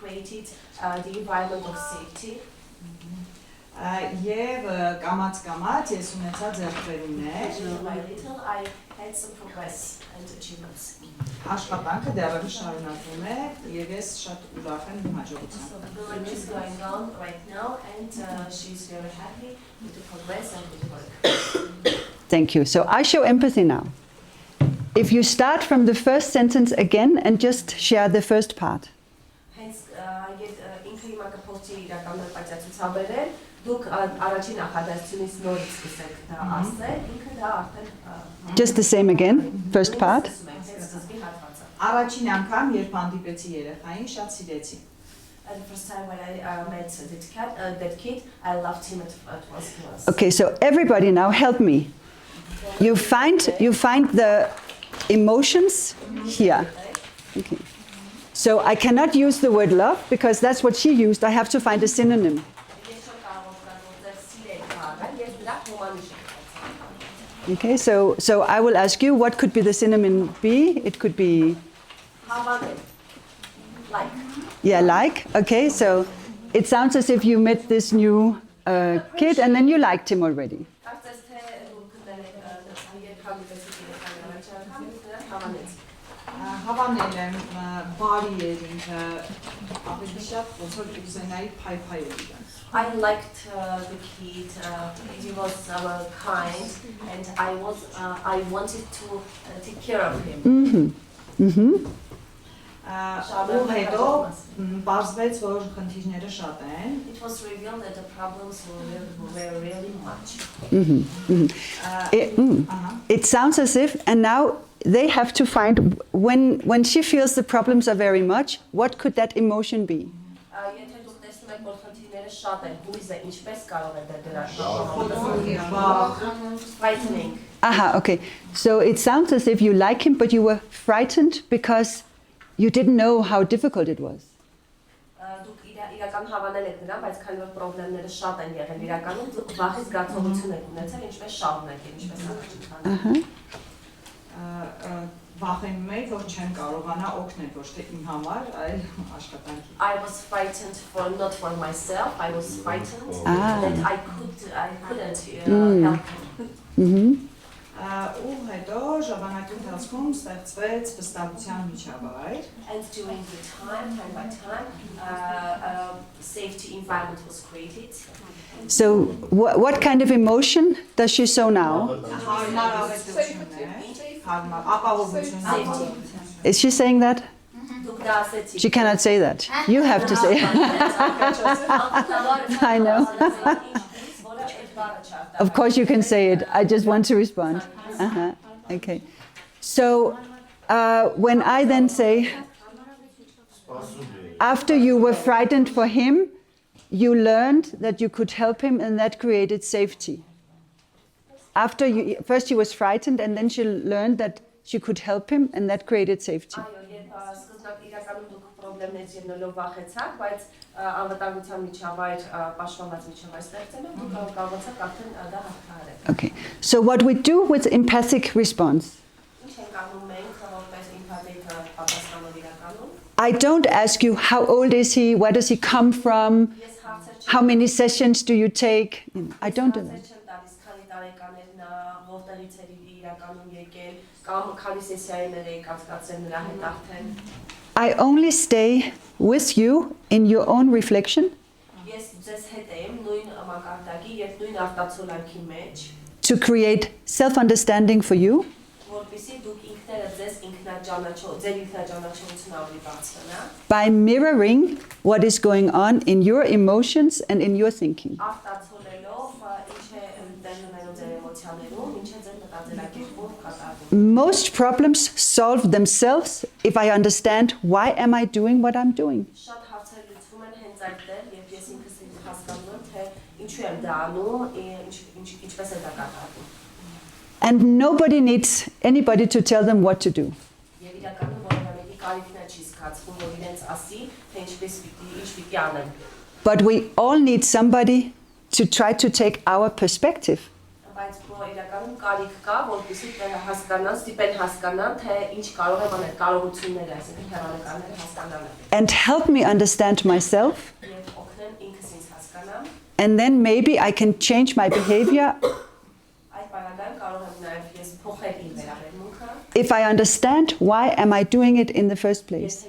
created the environment of safety. Եվ կամաց ես ունեցա ձեռքբերումներ։ Little by little, I had some progress and achievements. Աշխատանքը դեռևս շարունակվում է եւ ես շատ ուրախ եմ հաջողությամբ։ The work is going on right now, and she's very happy with the progress and with the work. Thank you. So I show empathy now. If you start from the first sentence again and just share the first part. Hence, ինքը հիմա կփոխի իրականորեն պատճառացուցաբերել, դուք առաջին նախադասությունից նորից սկսեք դա ասել, ինքը դա արդեն Just the same again, first part. Առաջին անգամ երբ հանդիպեցի երեխային, շատ սիրեցի։ The first time when I met that kid, I loved him at once. Okay, so everybody now help me. You find the emotions here. Okay. So I cannot use the word love because that's what she used. I have to find a synonym. Okay, so I will ask you, what could be the synonym be? It could be... Like. Yeah, like. Okay, so it sounds as if you met this new kid and then you liked him already. Հավանել եմ, բարի էր ինքը, ավելի շատ ոնց որ կուզենայի փայփայել իրան։ I liked the kid. He was kind, and I wanted to take care of him. Ու հետո բարձվեց, որ խնդիրները շատ են։ It was revealed that the problems were really much. It sounds as if, and now they have to find, when she feels the problems are very much, what could that emotion be? Frightening. Aha, okay. So it sounds as if you like him, but you were frightened because you didn't know how difficult it was. Վախենում էի, որ չեմ կարողանա օգնել ոչ թե իմ համար, այլ աշխատանքի։ I was frightened not for myself. I was frightened that I couldn't help him. Ու հետո ժամանակի ընթացքում ստեղծվեց վստահության միջավայր։ And during the time by time, safety environment was created. So what kind of emotion does she show now? Is she saying that? She cannot say that. You have to say it. I know. Of course you can say it. I just want to respond. Okay. So when I then say, after you were frightened for him, you learned that you could help him, and that created safety. First she was frightened, and then she learned that she could help him, and that created safety. Okay. So what we do with empathic response? I don't ask you how old is he, where does he come from, how many sessions do you take. I don't do that. I only stay with you in your own reflection to create self-understanding for you by mirroring what is going on in your emotions and in your thinking. Most problems solve themselves if I understand why am I doing what I'm doing. And nobody needs anybody to tell them what to do. But we all need somebody to try to take our perspective. And help me understand myself. And then maybe I can change my behavior if I understand why am I doing it in the first place.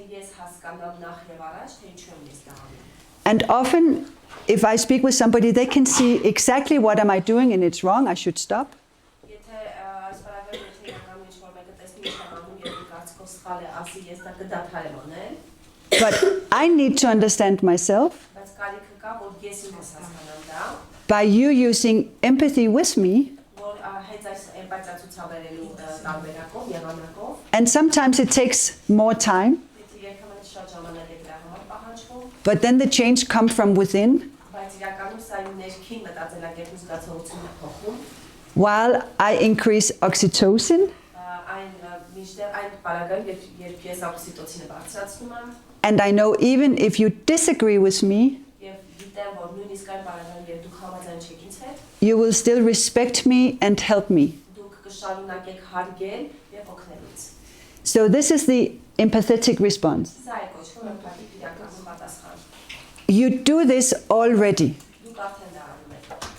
And often, if I speak with somebody, they can see exactly what am I doing and it's wrong, I should stop. But I need to understand myself by you using empathy with me. And sometimes it takes more time. But then the change comes from within. While I increase oxytocin. And I know even if you disagree with me, you will still respect me and help me. So this is the empathetic response. You do this already.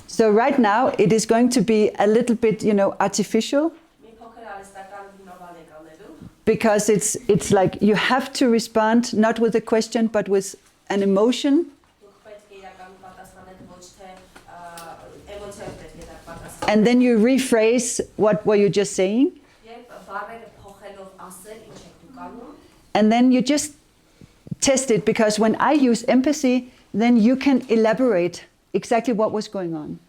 So right now it is going to be a little bit, artificial. Because it's like you have to respond not with a question but with an emotion. And then you rephrase what were you just saying. And then you just test it, because when I use empathy, then you can elaborate exactly what was going on.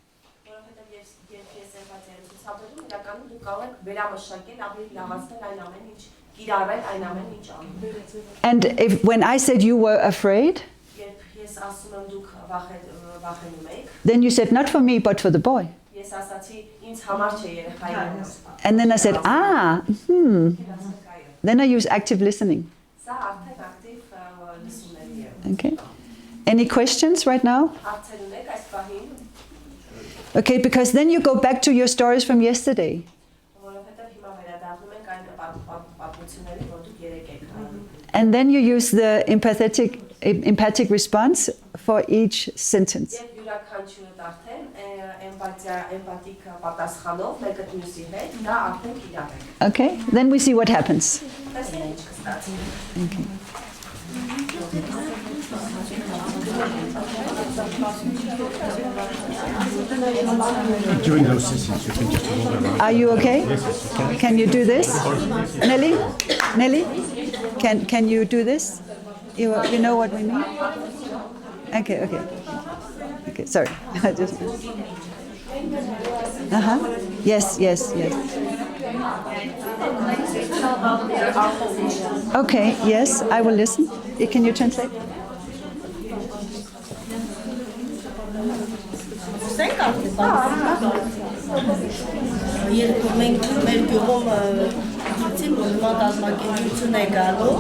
And when I said you were afraid, then you said not for me but for the boy. And then I said, Then I use active listening. Okay. Any questions right now? Okay, because then you go back to your stories from yesterday. And then you use the empathic response for each sentence. Okay, then we see what happens. Okay. During those sessions, you can just move around. Are you okay? Yes. Can you do this? Nelly? Can you do this? You know what we mean? Okay. Okay, sorry. Yes. Okay, yes, I will listen. Can you translate? Երբ մենք մեր գյուղում Կանանցին որ նման կազմակերպություն է գալու,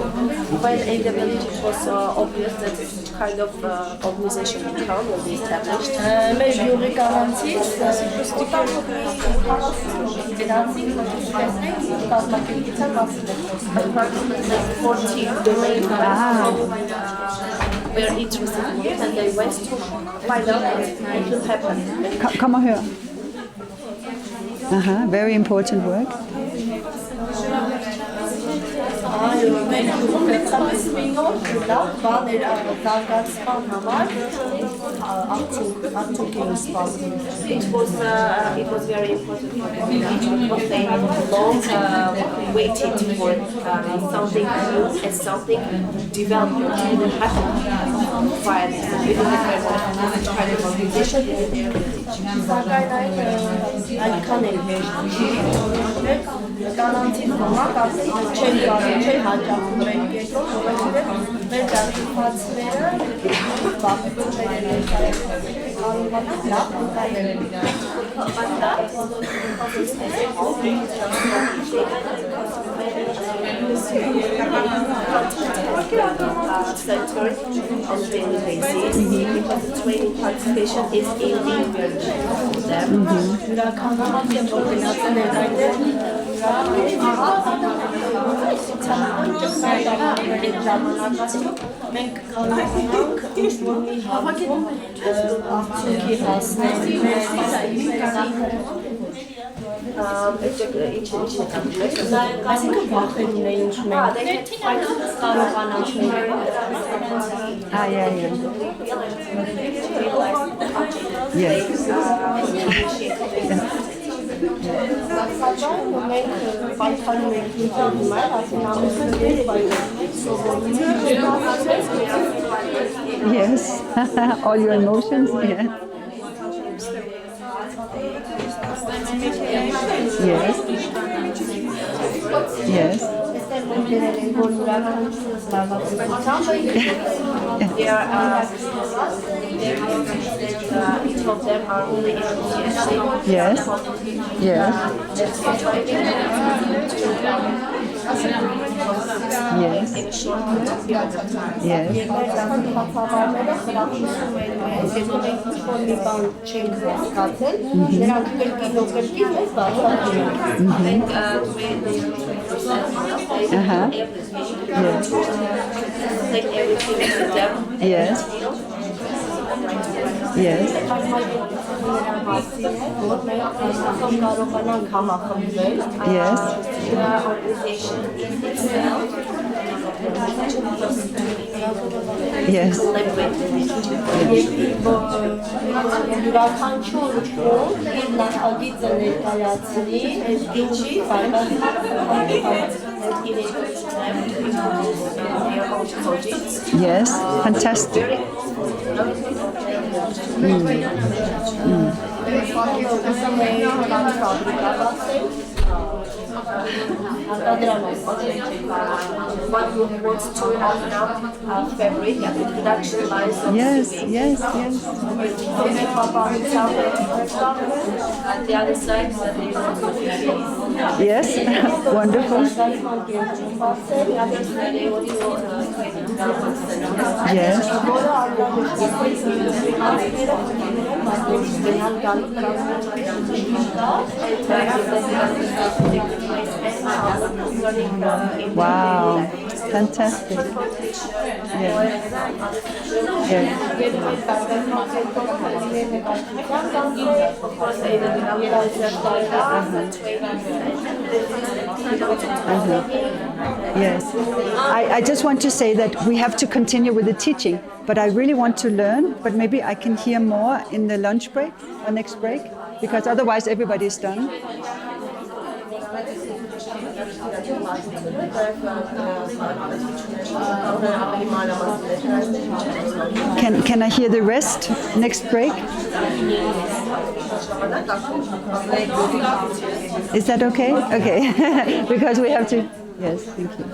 When AWT was obvious that kind of organization become will be established. մեր յուղի կանանցից դրանցին տեսնենք կազմակերպության մասին է խոսքը։ Approximately 40 women were interested in it and they went to find out what will happen. Come on here. Very important work. Այո, մեր յուղում մեծապես մի նոր լավ բաներ զարգացման համար արդյունք էին սպասում։ It was very important for them because they long waited for something new and something development will happen via this kind of organization. Սակայն այդքան էլ մեր կանանցից ոմանք ասել չեն կարող, չեն հաճախում մեր կետով, որովհետև մեր դասիպացները բախտություններ են կարողանան լավ ընկալել։ Center on daily basis because the training participation is individual for them. Մենք կարողանանք ինչ-որ մի հավաքում արդյունքի հասնել։ Այսինքն վախենում էին մենք կարողանանք Սակայն մենք պայքարում ենք հիմար, ասեն ամուսններ Yes, all your emotions. Yeah. Yes. Yes. Each of them are really enthusiastic. Yes. Yes. Yes. In a short period of time. Yes. And take everything with them. Yes. Yes. Yes. The organization itself. Yes. Յուրաքանչյուր օր իր նախագիծը ներկայացնի, ինչի Yes. Fantastic. One group wants to open up fabric and production lines of Yes. sewing. Yes. Yes. And the other side that they want to create. Yes. Wonderful. The others that they want to create a development center. Yes. Wow. Fantastic. Yes. Yes. Yes. I just want to say that we have to continue with the teaching, but I really want to learn, but maybe I can hear more in the lunch break or next break, because otherwise everybody is done. Can I hear the rest next break? Is that okay? Okay. Because we have to. Yes, thank you.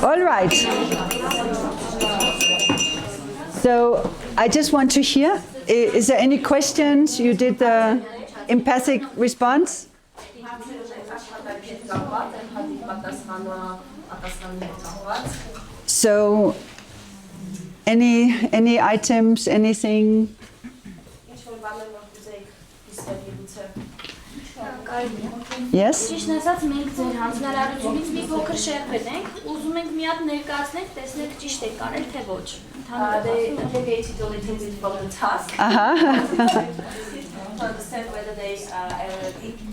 All right. So I just want to hear, is there any questions? You did the empathic response? So any items, anything? Yes? Ճիշտ ասած, մենք ձեր հանձնարարությունից մի փոքր շեղվել ենք, ուզում ենք մի հատ ներկայացնենք, տեսնենք ճիշտ եք արել, թե ոչ։ They deviated a little bit from the task. To understand whether they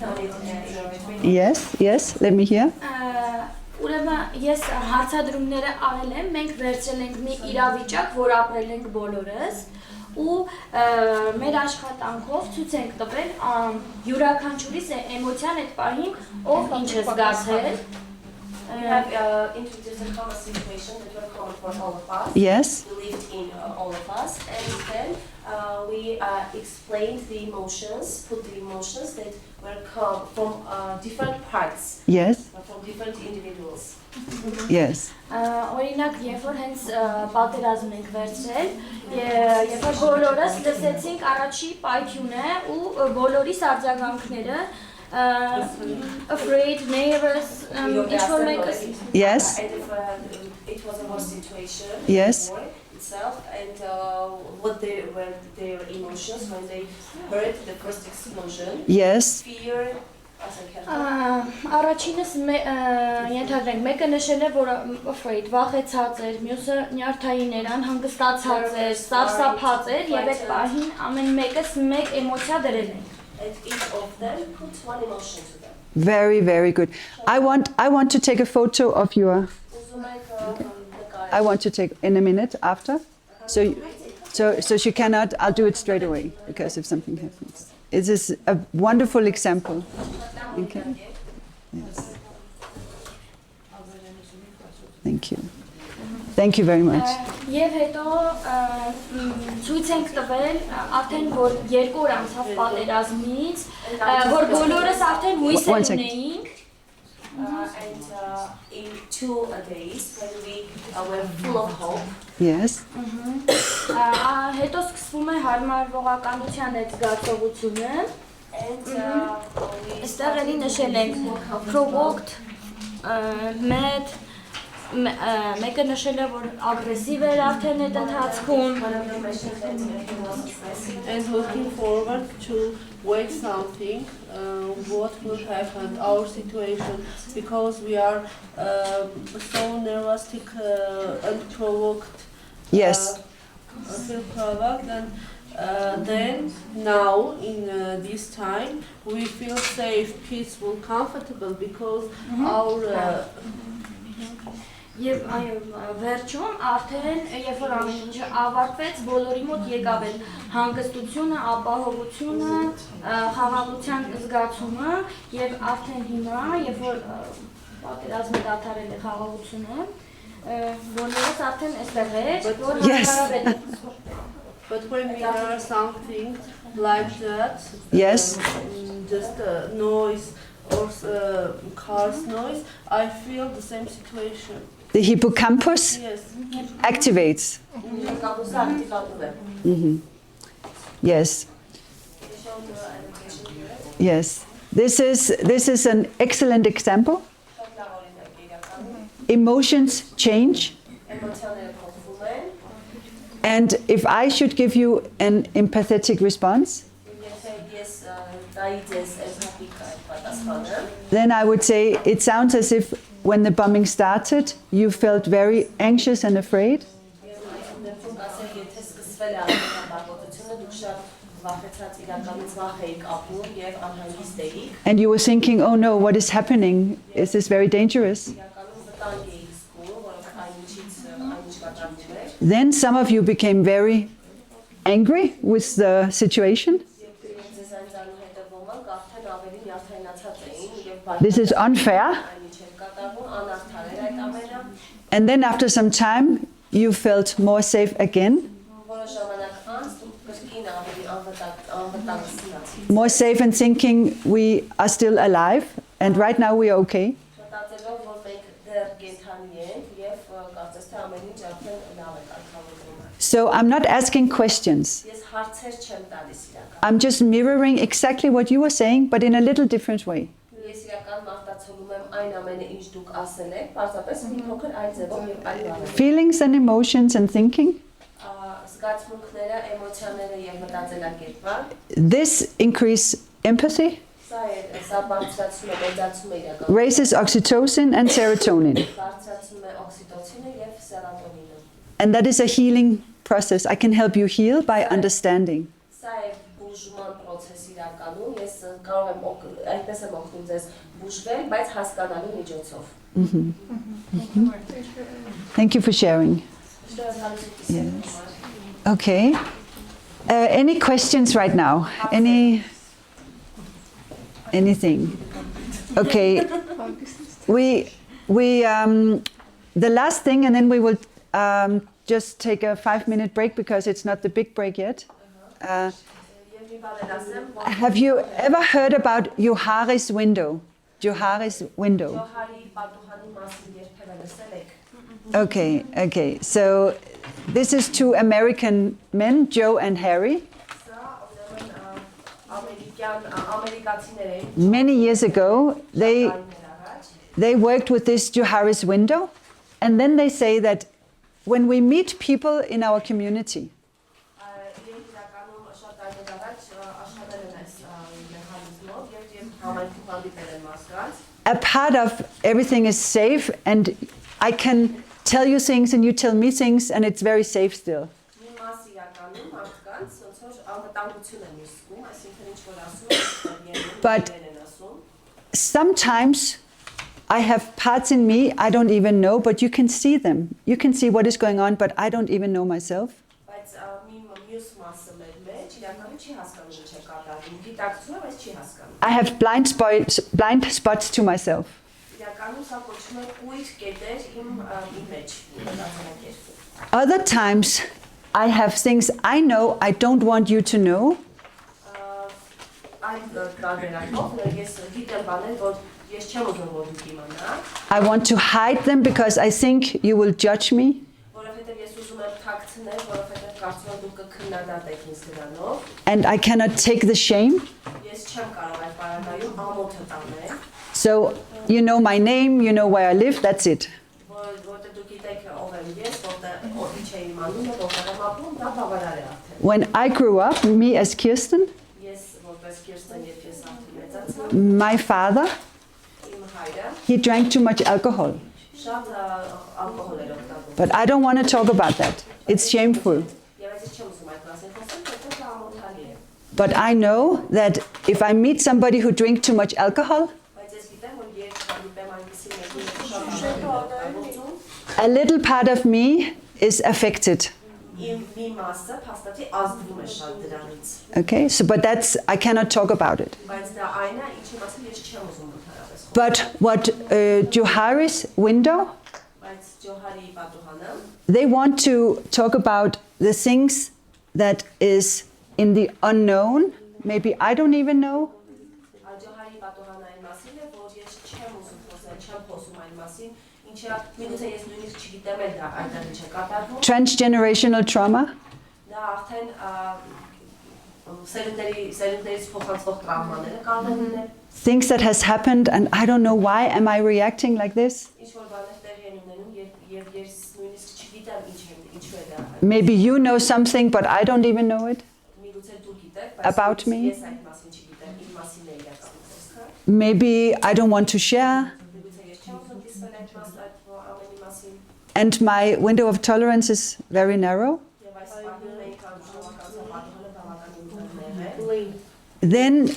done it in a retreat. Yes, let me hear. Ուրեմն ես հարցադրումները արել եմ, մենք վերցրել ենք մի իրավիճակ, որ ապրել ենք բոլորս ու մեր աշխատանքով ցույց ենք տվել յուրաքանչյուրիս էմոցիան այդ պահին ով ինչ է զգացել We have introduced a common situation that were common for all of us. Yes. We lived in all of us, and then we explained the emotions, put the emotions that were come from different parts. Yes. From different individuals. Yes. Օրինակ, երբ որ հենց պատերազմ ենք վերցրել, երբ որ բոլորս լսեցինք առաջի պայթյունը ու բոլորիս արձագանքները, afraid, nervous, it will make us... Yes. And if, it was a war situation. Yes. War itself, and what were their emotions when they heard the first explosion. Yes. Fear. Առաջինս ենթադրենք, մեկը նշել է, որ afraid, վախեցած էր, մյուսը նյարդային էր, անհանգստացած էր, սարսափած էր եւ այդ պահին ամեն մեկս մեկ էմոցիա դրել են։ And each of them put one emotion to them. Very, very good. I want to take a photo of your... I want to take in a minute after. So she cannot, I'll do it straight away because if something happens. It is a wonderful example. Okay. Yes. Thank you. Thank you very much. Եվ հետո ցույց ենք տվել արդեն որ 2 օր անցավ պատերազմից, որ բոլորս արդեն հույս ունեինք. And in 2 days when we were full of hope. Yes. Հետո սկսվում է հարմարվողականության այդ զգացողությունը. Այստեղ էլի նշել ենք provoked, mad, մեկը նշել է որ ագրեսիվ էր արդեն այդ ընթացքում. And looking forward to wait something, what will happen, our situation, because we are so nervous and provoked. Yes. Feel provoked, and then now in this time we feel safe, peaceful, comfortable because our Եվ այո, վերջում արդեն երբ որ ամեն ինչը ավարտվեց, բոլորի մոտ եկավ էլ հանգստությունը, ապահովությունը, խաղաղության զգացումը եւ արդեն հիմա, երբ որ պատերազմը դադարել է խաղաղությունը, բոլորս արդեն այստեղ էր, որ հարաբերել է. But when we hear something like that, yes, just noise or car's noise, I feel the same situation. The hippocampus activates. Yes. Yes. This is an excellent example. Emotions change. And if I should give you an empathetic response, then I would say it sounds as if when the bombing started, you felt very anxious and afraid. And you were thinking, oh no, what is happening? Is this very dangerous? Then some of you became very angry with the situation. This is unfair. And then after some time, you felt more safe again. More safe and thinking we are still alive and right now we are okay. So I'm not asking questions. Ես հարցեր չեմ տալիս իրական։ I'm just mirroring exactly what you were saying, but in a little different way. Ես իրական մարտացոլում եմ այն ամենը, ինչ դուք ասել եք, պարզապես մի փոքր այլ ձևով եւ այլ բանով։ Feelings and emotions and thinking. Զգացմունքները, էմոցիաները եւ մտածելակերպը։ This increase empathy, Սա բարձրացնում է, մեծացնում է իրական։ raises oxytocin and serotonin. Բարձրացնում է օքսիտոցինը եւ սերոտոնինը։ And that is a healing process. I can help you heal by understanding. Սա է բուժման process իրականում, ես կարող եմ այդպես եմ օգնում ձեզ բուժվել, բայց հասկանալու միջոցով։ Thank you for sharing. Yes. Okay. Any questions right now? Anything? Okay. The last thing, and then we will just take a 5-minute break because it's not the big break yet. Have you ever heard about Johari's window? Johari's window. Okay. So this is two American men, Joe and Harry. Many years ago, they worked with this Johari's window, and then they say that when we meet people in our community, a part of everything is safe, and I can tell you things and you tell me things, and it's very safe still. But sometimes I have parts in me I don't even know, but you can see them. You can see what is going on, but I don't even know myself. I have blind spots to myself. Other times I have things I know I don't want you to know. I want to hide them because I think you will judge me. And I cannot take the shame. So you know my name, you know where I live, that's it. When I grew up, me as Kirsten, my father, he drank too much alcohol. But I don't want to talk about that. It's shameful. But I know that if I meet somebody who drinks too much alcohol, a little part of me is affected. Okay, so but that's, I cannot talk about it. But what Johari's window, they want to talk about the things that is in the unknown. Maybe I don't even know. Transgenerational trauma. Things that has happened and I don't know why am I reacting like this. Maybe you know something but I don't even know it about me. Maybe I don't want to share. And my window of tolerance is very narrow. Then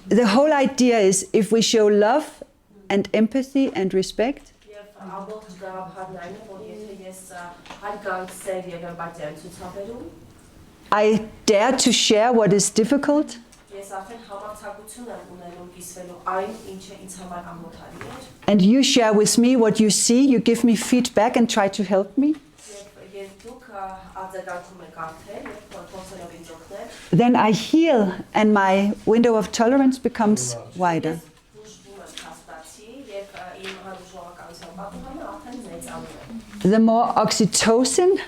the whole idea is if we show love and empathy and respect, I dare to share what is difficult. And you share with me what you see, you give me feedback and try to help me. Then I heal and my window of tolerance becomes wider. The more oxytocin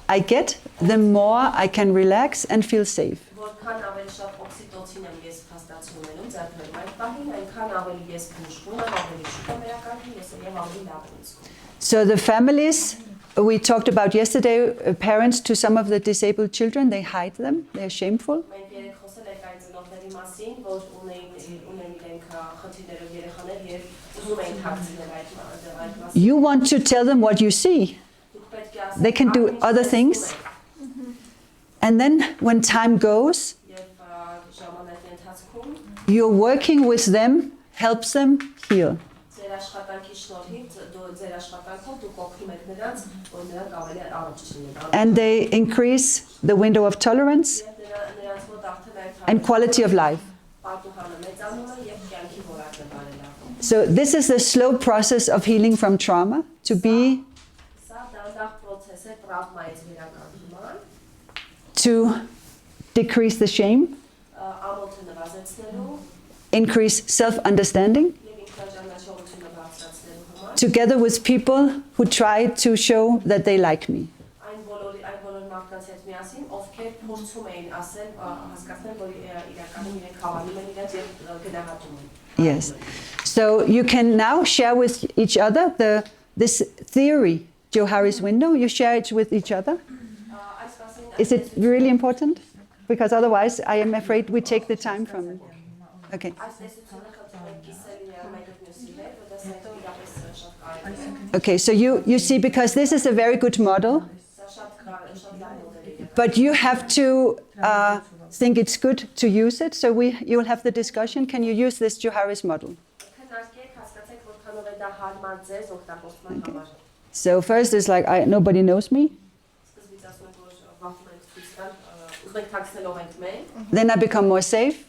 I get, the more I can relax and feel safe. Որքան ավելի շատ օքսիտոցին եմ ես փաստացում ունենում ձեռքներում այդ պահին, այնքան ավելի ես բուժվում եմ, ավելի շուտ եմ վերականգնում, ես եւ ավելի լավ եմ զգում։ So the families we talked about yesterday, parents to some of the disabled children, they hide them, they're shameful. Մենք երեք խոսել ենք այդ ծնողների մասին, որ ունեն իրենք խնդիրներով երեխաներ եւ ուզում են թաքցնել այդ մասին։ You want to tell them what you see. They can do other things. And then when time goes, you're working with them, helps them heal. And they increase the window of tolerance and quality of life. So this is the slow process of healing from trauma, to be to decrease the shame, increase self-understanding, together with people who try to show that they like me. Yes. So you can now share with each other this theory, Johari's window, you share it with each other. Is it really important? Because otherwise I am afraid we take the time from it. Okay. Okay, so you see, because this is a very good model, but you have to think it's good to use it, so you will have the discussion. Can you use this Johari's model? Okay. So first it's like, nobody knows me. Then I become more safe.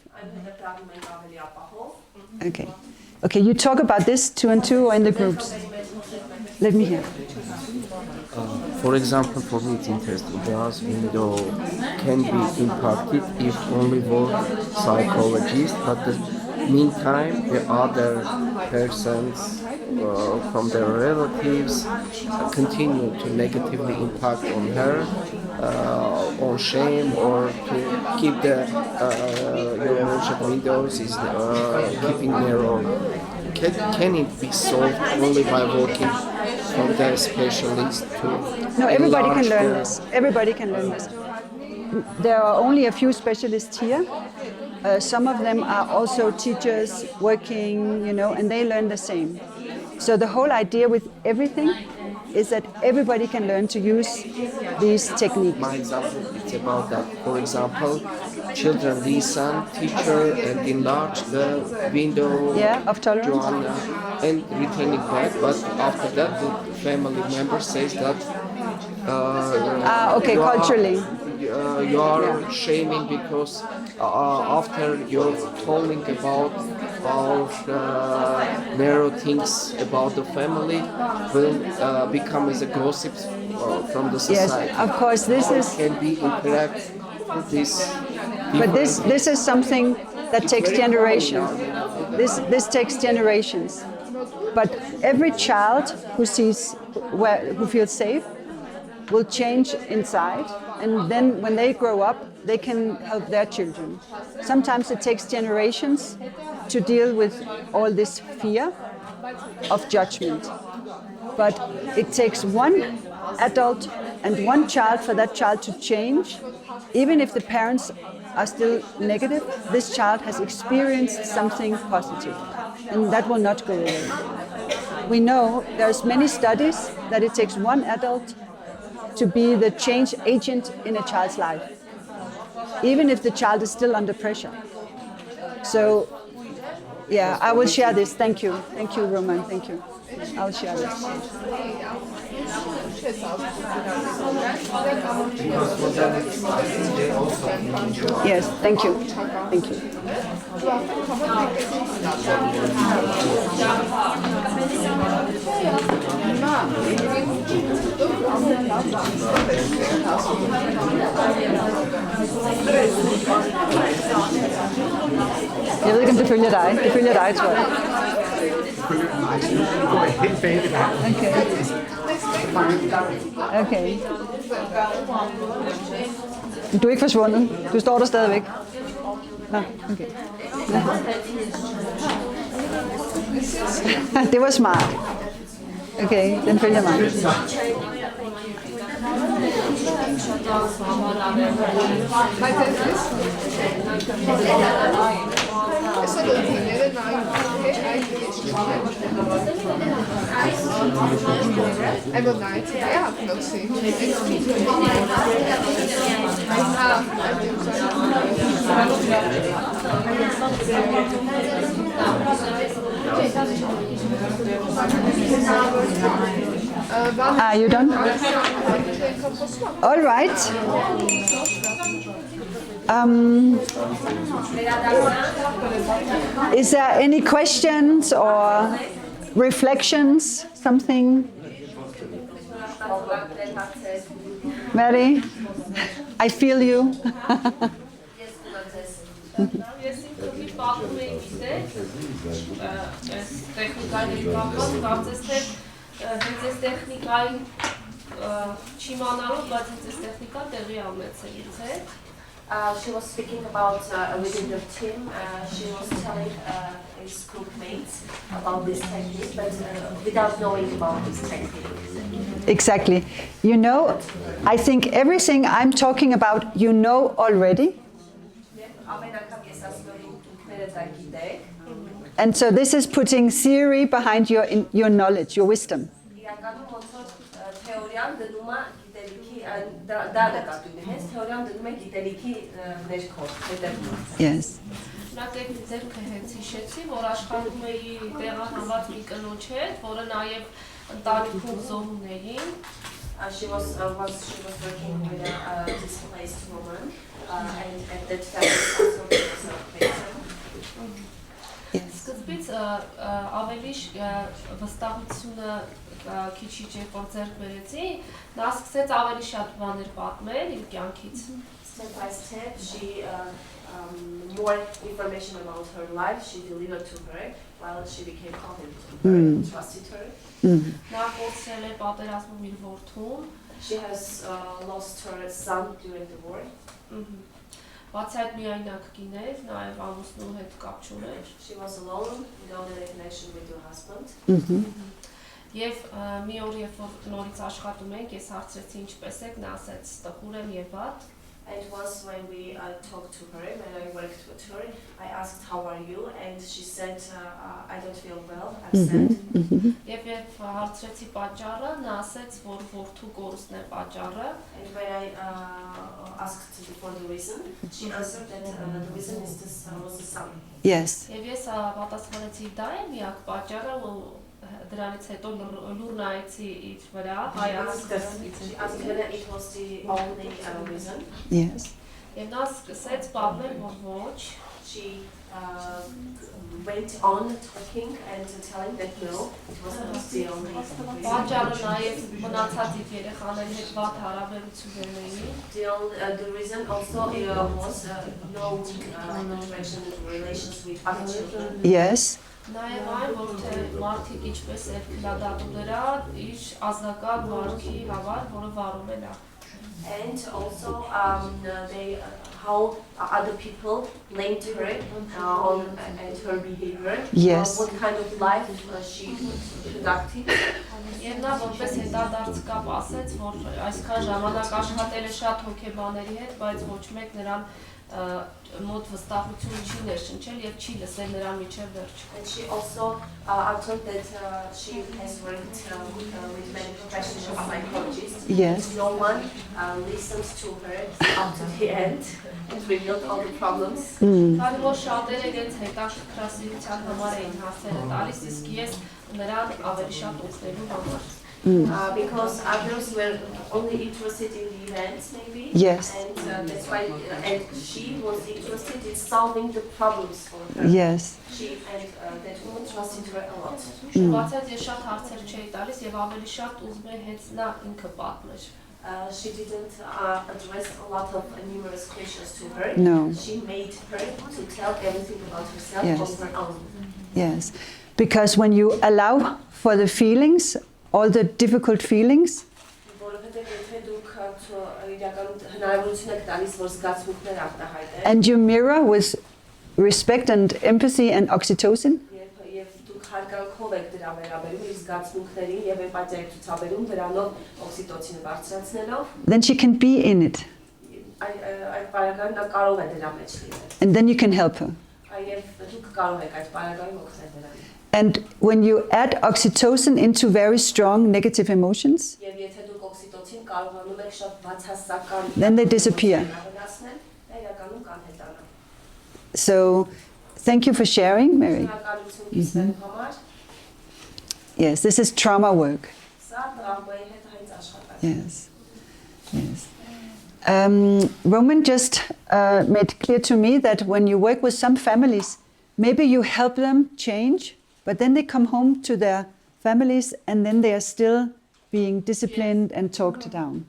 Okay. Okay, you talk about this 2 and 2 or in the groups. Let me hear. For example, for me it's interesting. Glass window can be impacted if only one psychologist, but the meantime the other persons from their relatives continue to negatively impact on her, on shame, or to keep the windows is keeping narrow. Can it be solved only by working from the specialist to? No, everybody can learn this. Everybody can learn this. There are only a few specialists here. Some of them are also teachers working, and they learn the same. So the whole idea with everything is that everybody can learn to use these techniques. My example is about that. For example, children listen, teacher, and enlarge the window of tolerance, and returning back. But after that, the family member says that okay, culturally. You are shaming because after you're telling about narrow things about the family will become as a gossip from the society. Yes, of course, this can be interact with this. But this is something that takes generations. This takes generations. But every child who feels safe will change inside, and then when they grow up, they can help their children. Sometimes it takes generations to deal with all this fear of judgment. But it takes one adult and one child for that child to change. Even if the parents are still negative, this child has experienced something positive, and that will not go away. We know there's many studies that it takes one adult to be the change agent in a child's life, even if the child is still under pressure. So, yeah, I will share this. Thank you, Roman. Thank you. I'll share this. Yes, thank you. Thank you. Jeg ved ikke, om det følger dig. Det følger dig, tror jeg. Du går helt bag det der. Okay. Okay. Du er ikke forsvundet. Du står der stadigvæk. Nå, okay. Det var smart. Okay, den følger mig. Are you done? All right. Is there any questions or reflections? Something? Mary? I feel you. Ես ինքը մի պատում էի գիտեր, այս տեխնիկայի կապված, կարծես թե հենց այս տեխնիկային չիմանալով, բայց հենց այս տեխնիկան տեղի ամեցելից է։ She was speaking about within the team. She was telling his groupmates about this technique, but without knowing about this technique. Exactly. You know, I think everything I'm talking about, you know already. And so this is putting theory behind your knowledge, your wisdom. Yes. She was working with a displaced woman, and at that time also was a patient. Սկզբից ավելի վստահությունը քիչ երբ ձեռք բերեցի, նա սկսեց ավելի շատ բաներ պատմել իր կյանքից. Step by step, she more information about her life she delivered to her while she became confident to her and trusted her. Նա կորցրել է պատերազմում իր որդուն. She has lost her son during the war. Բացի այդ միայնակ կին էր, նաև ամուսնու հետ կապ չուներ. She was alone, without any connection with her husband. Եվ մի օր երբ որ նորից աշխատում ենք, ես հարցրեցի ինչպես եք, նա ասաց տխուր եմ եւ վատ. And once when we talked to her, when I worked with her, I asked how are you, and she said I don't feel well, upset. Եվ երբ հարցրեցի պատճառը, նա ասաց որ որդու կորուստն է պատճառը. And when I asked for the reason, she answered that the reason is was the son. Yes. Եվ ես պատասխանեցի դա է միակ պատճառը, դրանից հետո լուր նայեցի իր վրա, She asked whether it was the only reason. Yes. Եվ նա սկսեց պատմել, որ ոչ. She went on talking and telling that no, it was not the only reason. Պատճառը նաև մնացած իր երեխաների հետ վատ հարաբերություններ էին. The reason also was no interaction and relations with other children. Yes. Նաև այն, որ թե մարդիկ ինչպես էր քննադատում դրա իր ազնական մարքի համար, որը վարում է նա. And also how other people blamed her and her behavior. Yes. What kind of life she conducted. Եվ նա որպես հետադարձ կապ ասեց, որ այսքան ժամանակ աշխատել է շատ հոգեբաների հետ, բայց ոչ մեկ նրան մոտ վստահություն չի ներշնչել եւ չի լսել նրան միջև վերջ. And she also told that she has worked with many professional psychologists. Yes. No one listens to her up to the end and revealed all the problems. Քանի որ շատերը իրենց հետաքրքրասիրության համար էին հարցերը տալիս, իսկ ես նրան ավելի շատ օգնելու համար. Because others were only interested in the events, maybe. Yes. And that's why, and she was interested in solving the problems for her. Yes. She and that woman trusted her a lot. Բացած ես շատ հարցեր չէի տալիս եւ ավելի շատ ուզում էի հենց նա ինքը պատմեր. She didn't address a lot of numerous questions to her. No. She made her to tell everything about herself Yes. on her own. Yes. Because when you allow for the feelings all the difficult feelings, and you mirror with respect and empathy and oxytocin, then she can be in it. And then you can help her. And when you add oxytocin into very strong negative emotions, then they disappear. So, thank you for sharing, Mary. Yes, this is trauma work. Yes. Yes. Roman just made clear to me that when you work with some families, maybe you help them change, but then they come home to their families and then they are still being disciplined and talked down.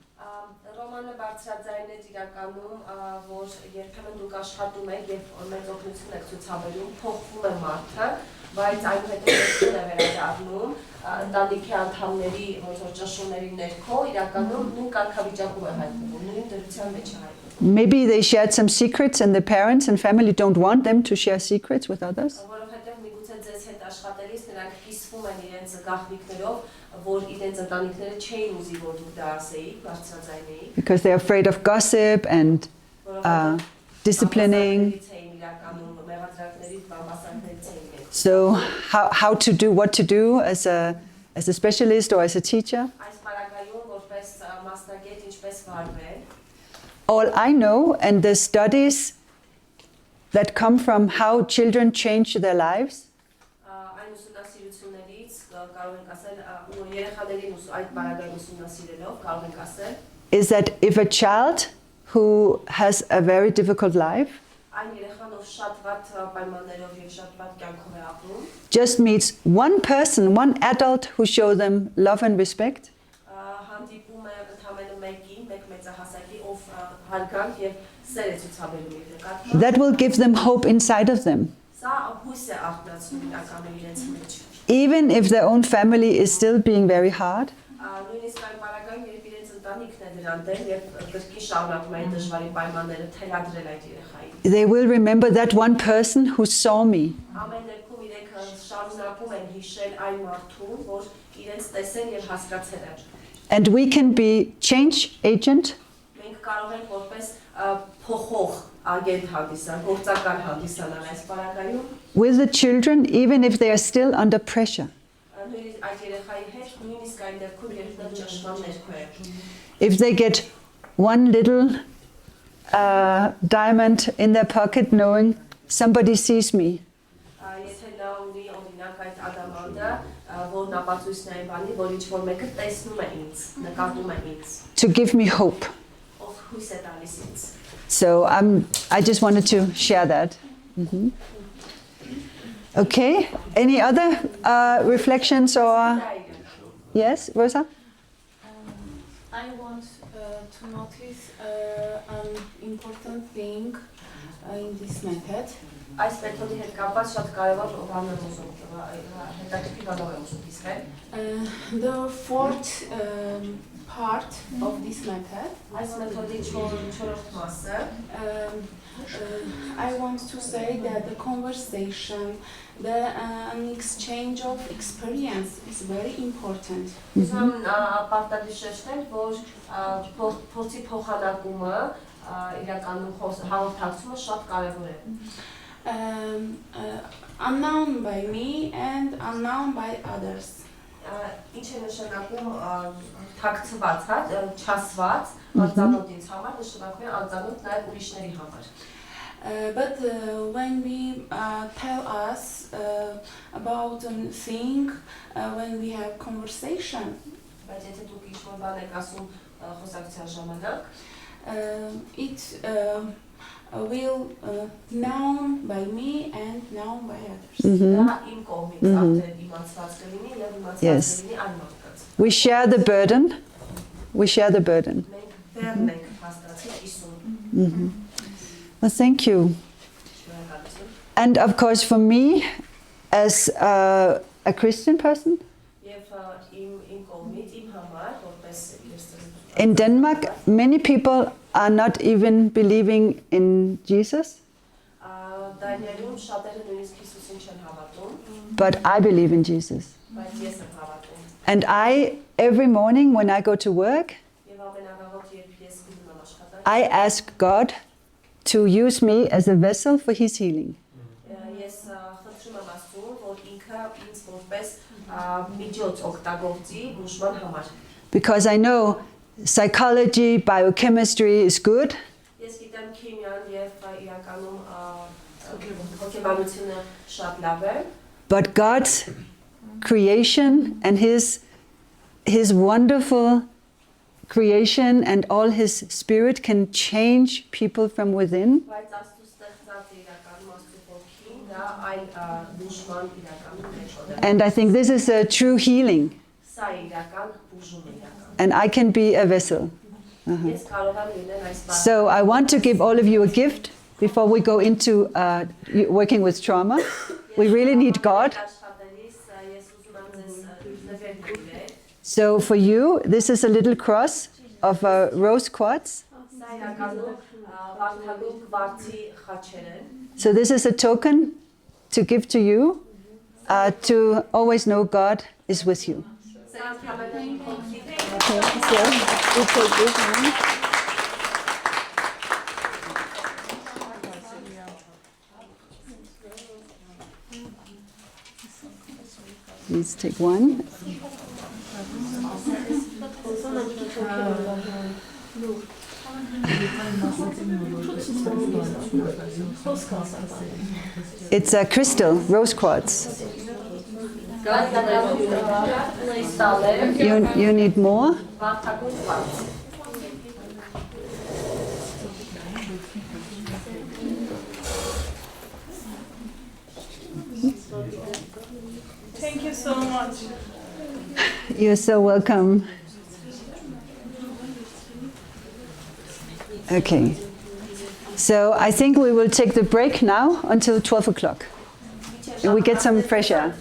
Maybe they shared some secrets and the parents and family don't want them to share secrets with others. Because they're afraid of gossip and disciplining. So how to do, what to do as a specialist or as a teacher? All I know, and the studies that come from how children change their lives, is that if a child who has a very difficult life just meets one person, one adult who shows them love and respect, that will give them hope inside of them. Even if their own family is still being very hard, they will remember that one person who saw me. And we can be change agent with the children, even if they are still under pressure. If they get one little diamond in their pocket, knowing somebody sees me, to give me hope. So I just wanted to share that. Mm-hmm. Okay, any other reflections or... Yes, Rosa? I want to notice an important thing in this method. The fourth part of this method, I want to say that the conversation, an exchange of experience is very important. Unknown by me and unknown by others. But when we tell us about a thing, when we have conversation, it will known by me and known by others. Mm-hmm. Mm-hmm. Yes. We share the burden. We share the burden. Mm-hmm. Mm-hmm. Well, thank you. And of course, for me, as a Christian person, In Denmark, many people are not even believing in Jesus, Դանիայում շատերը նույնիսկ Հիսուսին չեն հավատում, but I believe in Jesus. բայց ես եմ հավատում։ And every morning when I go to work, Եվ ամեն առավոտ երբ ես գնում եմ աշխատանք, I ask God to use me as a vessel for His healing. Ես խնդրում եմ Աստծուն, որ ինքը ինձ որպես միջոց օգտագործի բուժման համար։ Because I know psychology, biochemistry is good, Ես գիտեմ քիմիան եւ իրականում հոգեբանությունը շատ լավ է, but God's creation and His wonderful creation and all His Spirit can change people from within. բայց Աստծո ստեղծած իրականում Աստծո ոգին դա այլ բուժման իրականում մեջ է։ And I think this is a true healing. Սա իրական բուժում է իրական։ And I can be a vessel. Ես կարող եմ լինել այս բանը։ So I want to give all of you a gift before we go into working with trauma. We really need God. So for you, this is a little cross of rose quartz. So this is a token to give to you to always know God is with you. Okay, so we take this one. Please take one. It's a crystal, rose quartz. You need more? Thank you so much. You're so welcome. Okay. So I think we will take the break now until 12 o'clock. And we get some fresh air.